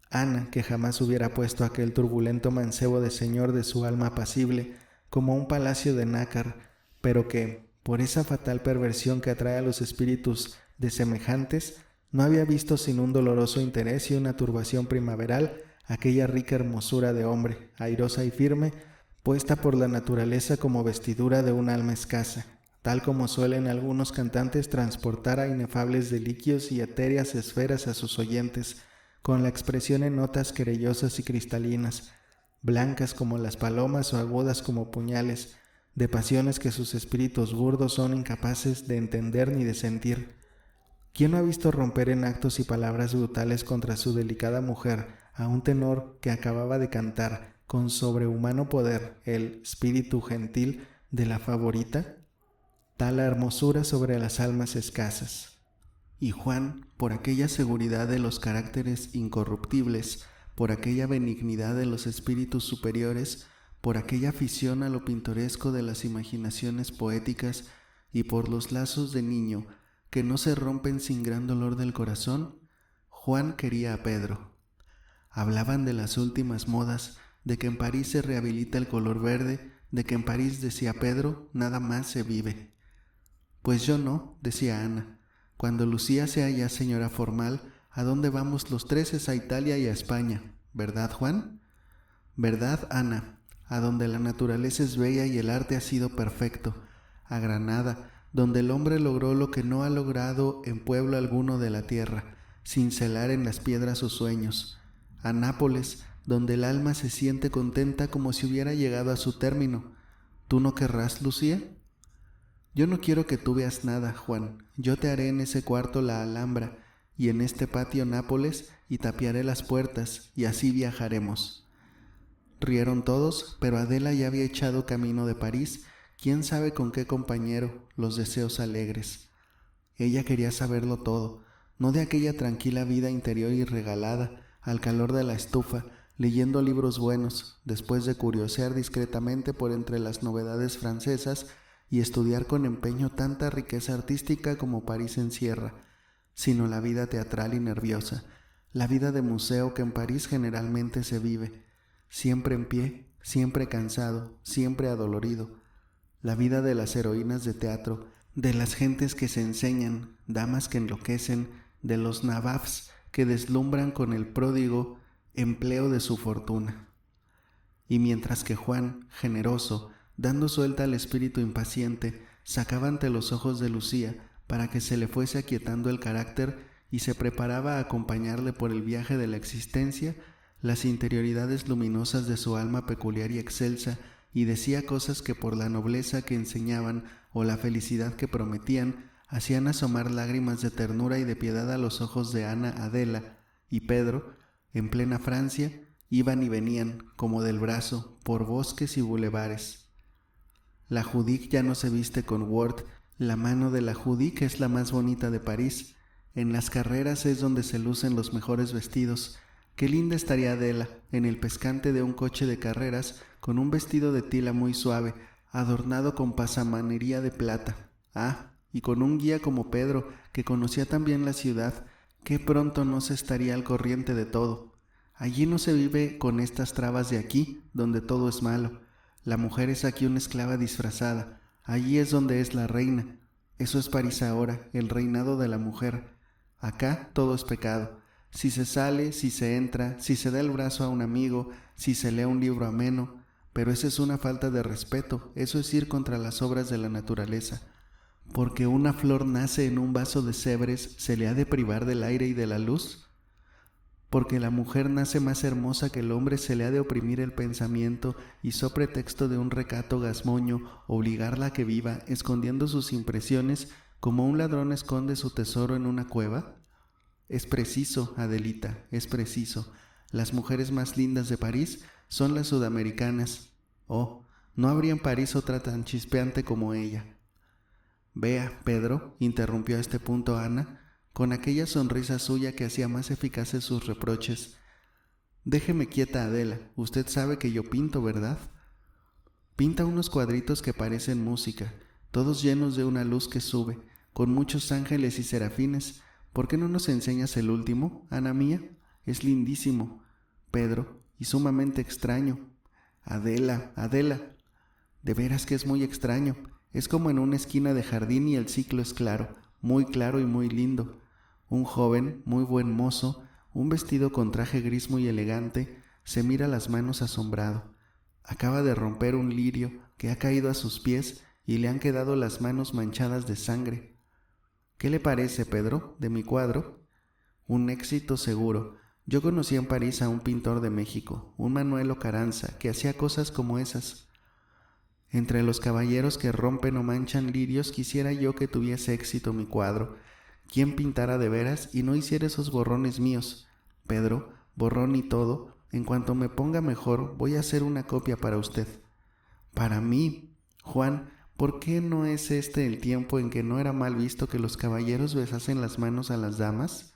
Ana, que jamás hubiera puesto aquel turbulento mancebo de señor de su alma apacible como un palacio de nácar, pero que, por esa fatal perversión que atrae a los espíritus de semejantes, no había visto sin un doloroso interés y una turbación primaveral aquella rica hermosura de hombre, airosa y firme, puesta por la naturaleza como vestidura de un alma escasa, tal como suelen algunos cantantes transportar a inefables deliquios y etéreas esferas a sus oyentes, con la expresión en notas querellosas y cristalinas, blancas como las palomas o agudas como puñales, de pasiones que sus espíritus burdos son incapaces de entender ni de sentir. ¿Quién no ha visto romper en actos y palabras brutales contra su delicada mujer a un tenor que acababa de cantar con sobrehumano poder el espíritu gentil de la favorita? Tal hermosura sobre las almas escasas. Y Juan, por aquella seguridad de los caracteres incorruptibles, por aquella benignidad de los espíritus superiores, por aquella afición a lo pintoresco de las imaginaciones poéticas y por los lazos de niño que no se rompen sin gran dolor del corazón, Juan quería a Pedro. Hablaban de las últimas modas, de que en París se rehabilita el color verde, de que en París, decía Pedro, nada más se vive. Pues yo no, decía Ana. Cuando Lucía sea ya señora formal, ¿a dónde vamos los tres? Es a Italia y a España, ¿verdad, Juan? ¿Verdad, Ana? A donde la naturaleza es bella y el arte ha sido perfecto, a Granada, donde el hombre logró lo que no ha logrado en pueblo alguno de la tierra, cincelar en las piedras sus sueños, a Nápoles, donde el alma se siente contenta como si hubiera llegado a su término. ¿Tú no querrás, Lucía? Yo no quiero que tú veas nada, Juan. Yo te haré en ese cuarto la Alhambra, y en este patio Nápoles, y tapiaré las puertas, y así viajaremos. Rieron todos, pero Adela ya había echado camino de París, quién sabe con qué compañero, los deseos alegres. Ella quería saberlo todo, no de aquella tranquila vida interior y regalada, al calor de la estufa, leyendo libros buenos, después de curiosear discretamente por entre las novedades francesas y estudiar con empeño tanta riqueza artística como París encierra, sino la vida teatral y nerviosa, la vida de museo que en París generalmente se vive, siempre en pie, siempre cansado, siempre adolorido, la vida de las heroínas de teatro, de las gentes que se enseñan, damas que enloquecen, de los nababs que deslumbran con el pródigo empleo de su fortuna. Y mientras que Juan, generoso, dando suelta al espíritu impaciente, sacaba ante los ojos de Lucía para que se le fuese aquietando el carácter y se preparaba a acompañarle por el viaje de la existencia, las interioridades luminosas de su alma peculiar y excelsa, y decía cosas que por la nobleza que enseñaban o la felicidad que prometían, hacían asomar lágrimas de ternura y de piedad a los ojos de Ana, Adela y Pedro, en plena Francia, iban y venían, como del brazo, por bosques y bulevares. La Judic ya no se viste con Ward, La mano de la Judique es la más bonita de París. En las carreras es donde se lucen los mejores vestidos. Qué linda estaría Adela en el pescante de un coche de carreras con un vestido de tila muy suave, adornado con pasamanería de plata. Ah, y con un guía como Pedro, que conocía tan bien la ciudad, qué pronto no se estaría al corriente de todo. Allí no se vive con estas trabas de aquí, donde todo es malo. La mujer es aquí una esclava disfrazada. Allí es donde es la reina. Eso es París ahora, el reinado de la mujer. Acá todo es pecado. Si se sale, si se entra, si se da el brazo a un amigo, si se lee un libro ameno, pero eso es una falta de respeto, eso es ir contra las obras de la naturaleza. Porque una flor nace en un vaso de sebres, ¿se le ha de privar del aire y de la luz? Porque la mujer nace más hermosa que el hombre, se le ha de oprimir el pensamiento y, so pretexto de un recato gazmoño, obligarla a que viva, escondiendo sus impresiones como un ladrón esconde su tesoro en una cueva. Es preciso, Adelita, es preciso. Las mujeres más lindas de París son las sudamericanas. Oh, no habría en París otra tan chispeante como ella. Vea, Pedro, interrumpió a este punto Ana, con aquella sonrisa suya que hacía más eficaces sus reproches. Déjeme quieta, Adela, usted sabe que yo pinto, ¿verdad? Pinta unos cuadritos que parecen música, todos llenos de una luz que sube, con muchos ángeles y serafines. ¿Por qué no nos enseñas el último, Ana mía? Es lindísimo, Pedro, y sumamente extraño. Adela, Adela, de veras que es muy extraño. Es como en una esquina de jardín y el ciclo es claro, muy claro y muy lindo. Un joven, muy buen mozo, un vestido con traje gris muy elegante, se mira las manos asombrado. Acaba de romper un lirio que ha caído a sus pies y le han quedado las manos manchadas de sangre. ¿Qué le parece, Pedro, de mi cuadro? Un éxito seguro. Yo conocí en París a un pintor de México, un Manuel Ocaranza, que hacía cosas como esas. Entre los caballeros que rompen o manchan lirios, quisiera yo que tuviese éxito mi cuadro. ¿Quién pintara de veras y no hiciera esos borrones míos? Pedro, borrón y todo, en cuanto me ponga mejor, voy a hacer una copia para usted. ¿Para mí? Juan, ¿por qué no es este el tiempo en que no era mal visto que los caballeros besasen las manos a las damas?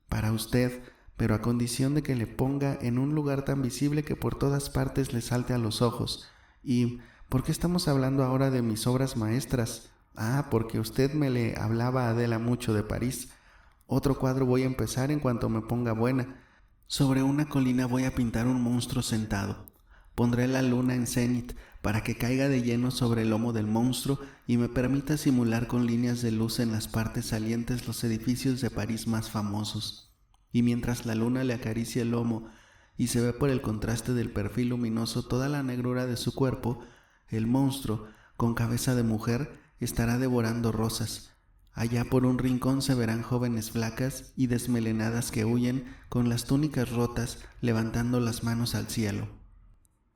Para usted, pero a condición de que le ponga en un lugar tan visible que por todas partes le salte a los ojos. Y ¿por qué estamos hablando ahora de mis obras maestras? Ah, porque usted me le hablaba a Adela mucho de París. Otro cuadro voy a empezar en cuanto me ponga buena. Sobre una colina voy a pintar un monstruo sentado. Pondré la luna en cenit para que caiga de lleno sobre el lomo del monstruo y me permita simular con líneas de luz en las partes salientes los edificios de París más famosos. Y mientras la luna le acaricia el lomo y se ve por el contraste del perfil luminoso toda la negrura de su cuerpo, el monstruo, con cabeza de mujer, estará devorando rosas. Allá por un rincón se verán jóvenes flacas y desmelenadas que huyen con las túnicas rotas, levantando las manos al cielo.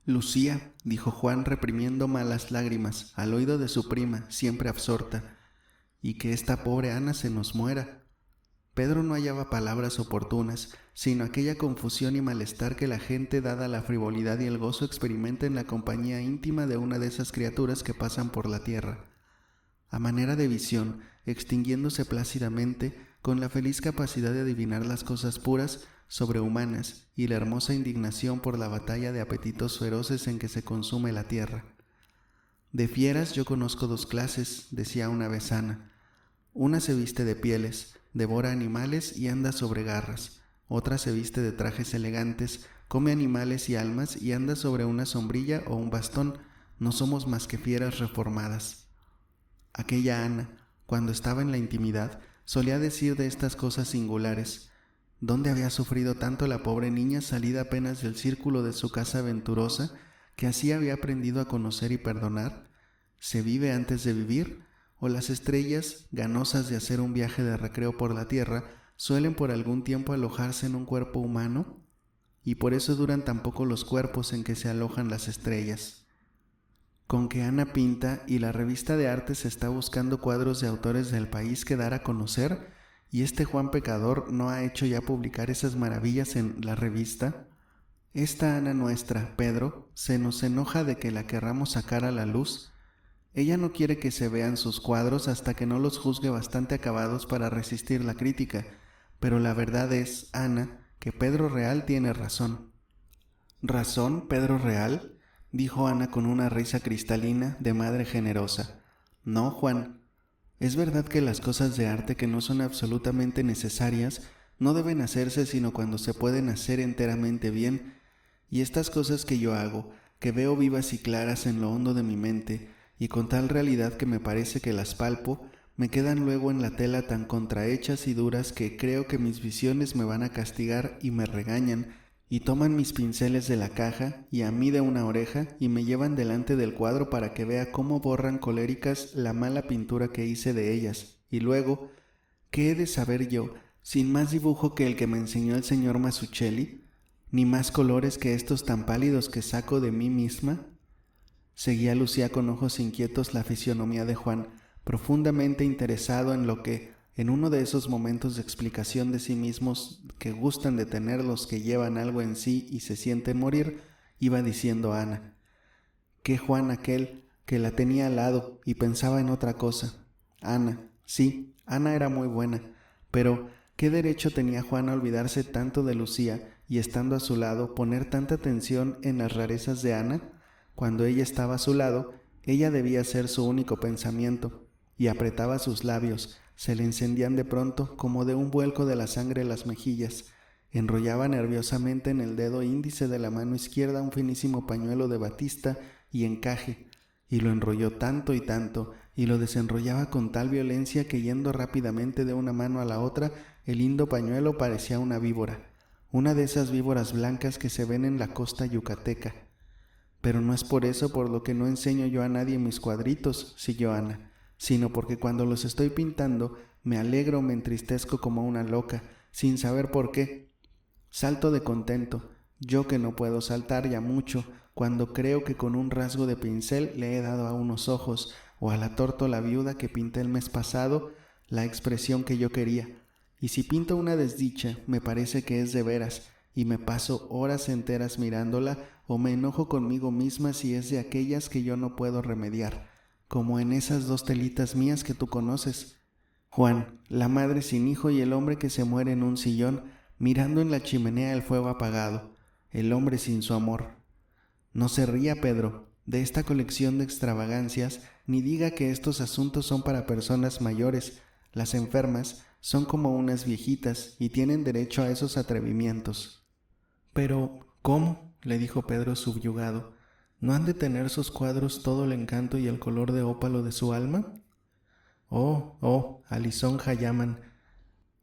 Lucía, dijo Juan reprimiendo malas lágrimas al oído de su prima, siempre absorta, y que esta pobre Ana se nos muera. Pedro no hallaba palabras oportunas, sino aquella confusión y malestar que la gente, dada la frivolidad y el gozo, experimenta en la compañía íntima de una de esas criaturas que pasan por la tierra. A manera de visión, extinguiéndose plácidamente, con la feliz capacidad de adivinar las cosas puras, sobrehumanas, y la hermosa indignación por la batalla de apetitos feroces en que se consume la tierra. De fieras yo conozco dos clases, decía una vez Ana. Una se viste de pieles, devora animales y anda sobre garras. Otra se viste de trajes elegantes, come animales y almas y anda sobre una sombrilla o un bastón. No somos más que fieras reformadas. Aquella Ana, cuando estaba en la intimidad, solía decir de estas cosas singulares. ¿Dónde había sufrido tanto la pobre niña salida apenas del círculo de su casa aventurosa, que así había aprendido a conocer y perdonar? ¿Se vive antes de vivir? ¿O las estrellas, ganosas de hacer un viaje de recreo por la tierra, suelen por algún tiempo alojarse en un cuerpo humano? Y por eso duran tan poco los cuerpos en que se alojan las estrellas. Con que Ana pinta y la revista de arte se está buscando cuadros de autores del país que dar a conocer, y este Juan Pecador no ha hecho ya publicar esas maravillas en la revista. Esta Ana nuestra, Pedro, se nos enoja de que la querramos sacar a la luz. Ella no quiere que se vean sus cuadros hasta que no los juzgue bastante acabados para resistir la crítica, pero la verdad es, Ana, que Pedro Real tiene razón. ¿Razón, Pedro Real?, dijo Ana con una risa cristalina de madre generosa. No, Juan. Es verdad que las cosas de arte que no son absolutamente necesarias no deben hacerse sino cuando se pueden hacer enteramente bien, y estas cosas que yo hago, que veo vivas y claras en lo hondo de mi mente, y con tal realidad que me parece que las palpo, me quedan luego en la tela tan contrahechas y duras que creo que mis visiones me van a castigar y me regañan, y toman mis pinceles de la caja y a mí de una oreja y me llevan delante del cuadro para que vea cómo borran coléricas la mala pintura que hice de ellas, y luego, ¿qué he de saber yo, sin más dibujo que el que me enseñó el señor Masuccelli, ni más colores que estos tan pálidos que saco de mí misma? Seguía Lucía con ojos inquietos la fisionomía de Juan, profundamente interesado en lo que, en uno de esos momentos de explicación de sí mismos que gustan de tener los que llevan algo en sí y se sienten morir, iba diciendo a Ana. ¿Qué Juan aquel que la tenía al lado y pensaba en otra cosa? Ana, sí, Ana era muy buena, pero ¿qué derecho tenía Juan a olvidarse tanto de Lucía y estando a su lado poner tanta atención en las rarezas de Ana? Cuando ella estaba a su lado, ella debía ser su único pensamiento, y apretaba sus labios, se le encendían de pronto como de un vuelco de la sangre las mejillas, enrollaba nerviosamente en el dedo índice de la mano izquierda un finísimo pañuelo de batista y encaje, y lo enrolló tanto, y lo desenrollaba con tal violencia que yendo rápidamente de una mano a la otra, el lindo pañuelo parecía una víbora, una de esas víboras blancas que se ven en la costa yucateca. Pero no es por eso por lo que no enseño yo a nadie mis cuadritos, siguió Ana, sino porque cuando los estoy pintando me alegro o me entristezco como una loca, sin saber por qué. Salto de contento, yo que no puedo saltar ya mucho, cuando creo que con un rasgo de pincel le he dado a unos ojos, o a la tórtola viuda que pinté el mes pasado, la expresión que yo quería. Y si pinto una desdicha, me parece que es de veras, y me paso horas enteras mirándola, o me enojo conmigo misma si es de aquellas que yo no puedo remediar, como en esas dos telitas mías que tú conoces. Juan, la madre sin hijo y el hombre que se muere en un sillón, mirando en la chimenea el fuego apagado, el hombre sin su amor. No se ría, Pedro, de esta colección de extravagancias, ni diga que estos asuntos son para personas mayores. Las enfermas son como unas viejitas y tienen derecho a esos atrevimientos. Pero, ¿cómo?, le dijo Pedro subyugado. ¿No han de tener sus cuadros todo el encanto y el color de ópalo de su alma? A lisonja llaman.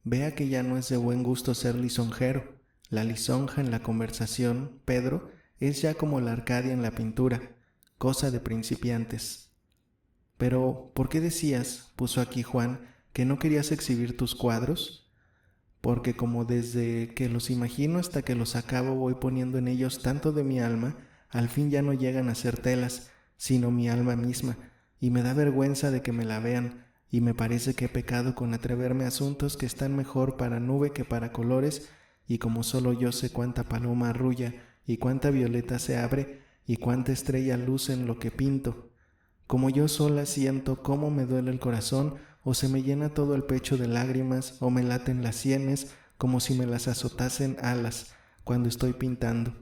Vea que ya no es de buen gusto ser lisonjero. La lisonja en la conversación, Pedro, es ya como la Arcadia en la pintura, cosa de principiantes. Pero, ¿por qué decías, puso aquí Juan, que no querías exhibir tus cuadros? Porque como desde que los imagino hasta que los acabo voy poniendo en ellos tanto de mi alma, al fin ya no llegan a ser telas, sino mi alma misma, y me da vergüenza de que me la vean, y me parece que he pecado con atreverme a asuntos que están mejor para nube que para colores, y como solo yo sé cuánta paloma arrulla, y cuánta violeta se abre, y cuánta estrella luce en lo que pinto, como yo sola siento cómo me duele el corazón, o se me llena todo el pecho de lágrimas, o me laten las sienes, como si me las azotasen alas, cuando estoy pintando.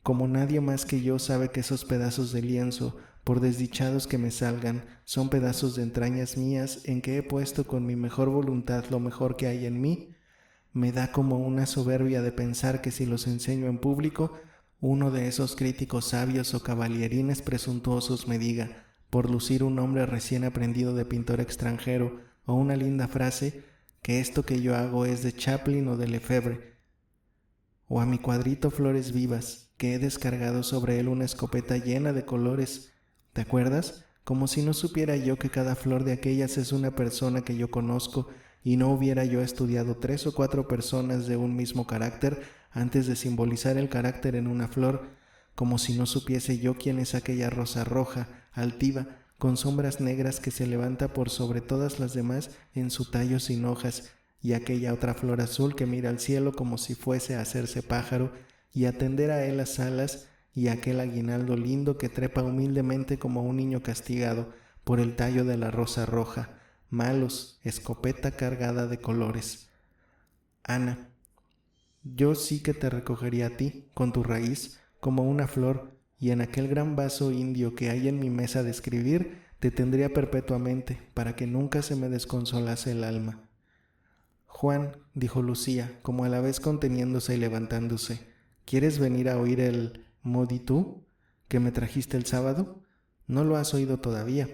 Como nadie más que yo sabe que esos pedazos de lienzo, por desdichados que me salgan, son pedazos de entrañas mías en que he puesto con mi mejor voluntad lo mejor que hay en mí, me da como una soberbia de pensar que si los enseño en público, uno de esos críticos sabios o caballerines presuntuosos me diga, por lucir un nombre recién aprendido de pintor extranjero o una linda frase, que esto que yo hago es de Chaplin o de Lefebvre, o a mi cuadrito Flores Vivas, que he descargado sobre él una escopeta llena de colores, ¿te acuerdas? Como si no supiera yo que cada flor de aquellas es una persona que yo conozco y no hubiera yo estudiado 3 o 4 personas de un mismo carácter antes de simbolizar el carácter en una flor, como si no supiese yo quién es aquella rosa roja, altiva, con sombras negras que se levanta por sobre todas las demás en su tallo sin hojas, y aquella otra flor azul que mira al cielo como si fuese a hacerse pájaro y a tender a él las alas, y aquel aguinaldo lindo que trepa humildemente como un niño castigado, por el tallo de la rosa roja, malos, escopeta cargada de colores. Ana, yo sí que te recogería a ti, con tu raíz, como una flor, y en aquel gran vaso indio que hay en mi mesa de escribir, te tendría perpetuamente, para que nunca se me desconsolase el alma. Juan, dijo Lucía, como a la vez conteniéndose y levantándose, ¿quieres venir a oír el moditú que me trajiste el sábado? ¿No lo has oído todavía?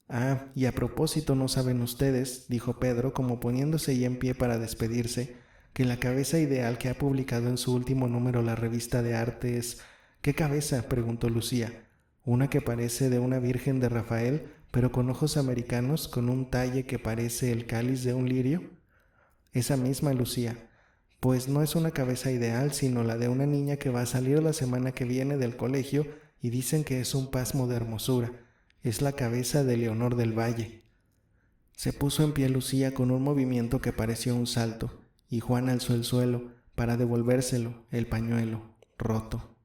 Ah, y a propósito, ¿no saben ustedes, dijo Pedro, como poniéndose ya en pie para despedirse, que la cabeza ideal que ha publicado en su último número la revista de arte es... ¿Qué cabeza?, preguntó Lucía. Una que parece de una virgen de Rafael, pero con ojos americanos, con un talle que parece el cáliz de un lirio. Esa misma, Lucía. Pues no es una cabeza ideal, sino la de una niña que va a salir la semana que viene del colegio y dicen que es un pasmo de hermosura. Es la cabeza de Leonor del Valle. Se puso en pie Lucía con un movimiento que pareció un salto, y Juan alzó el suelo para devolvérselo, el pañuelo, roto.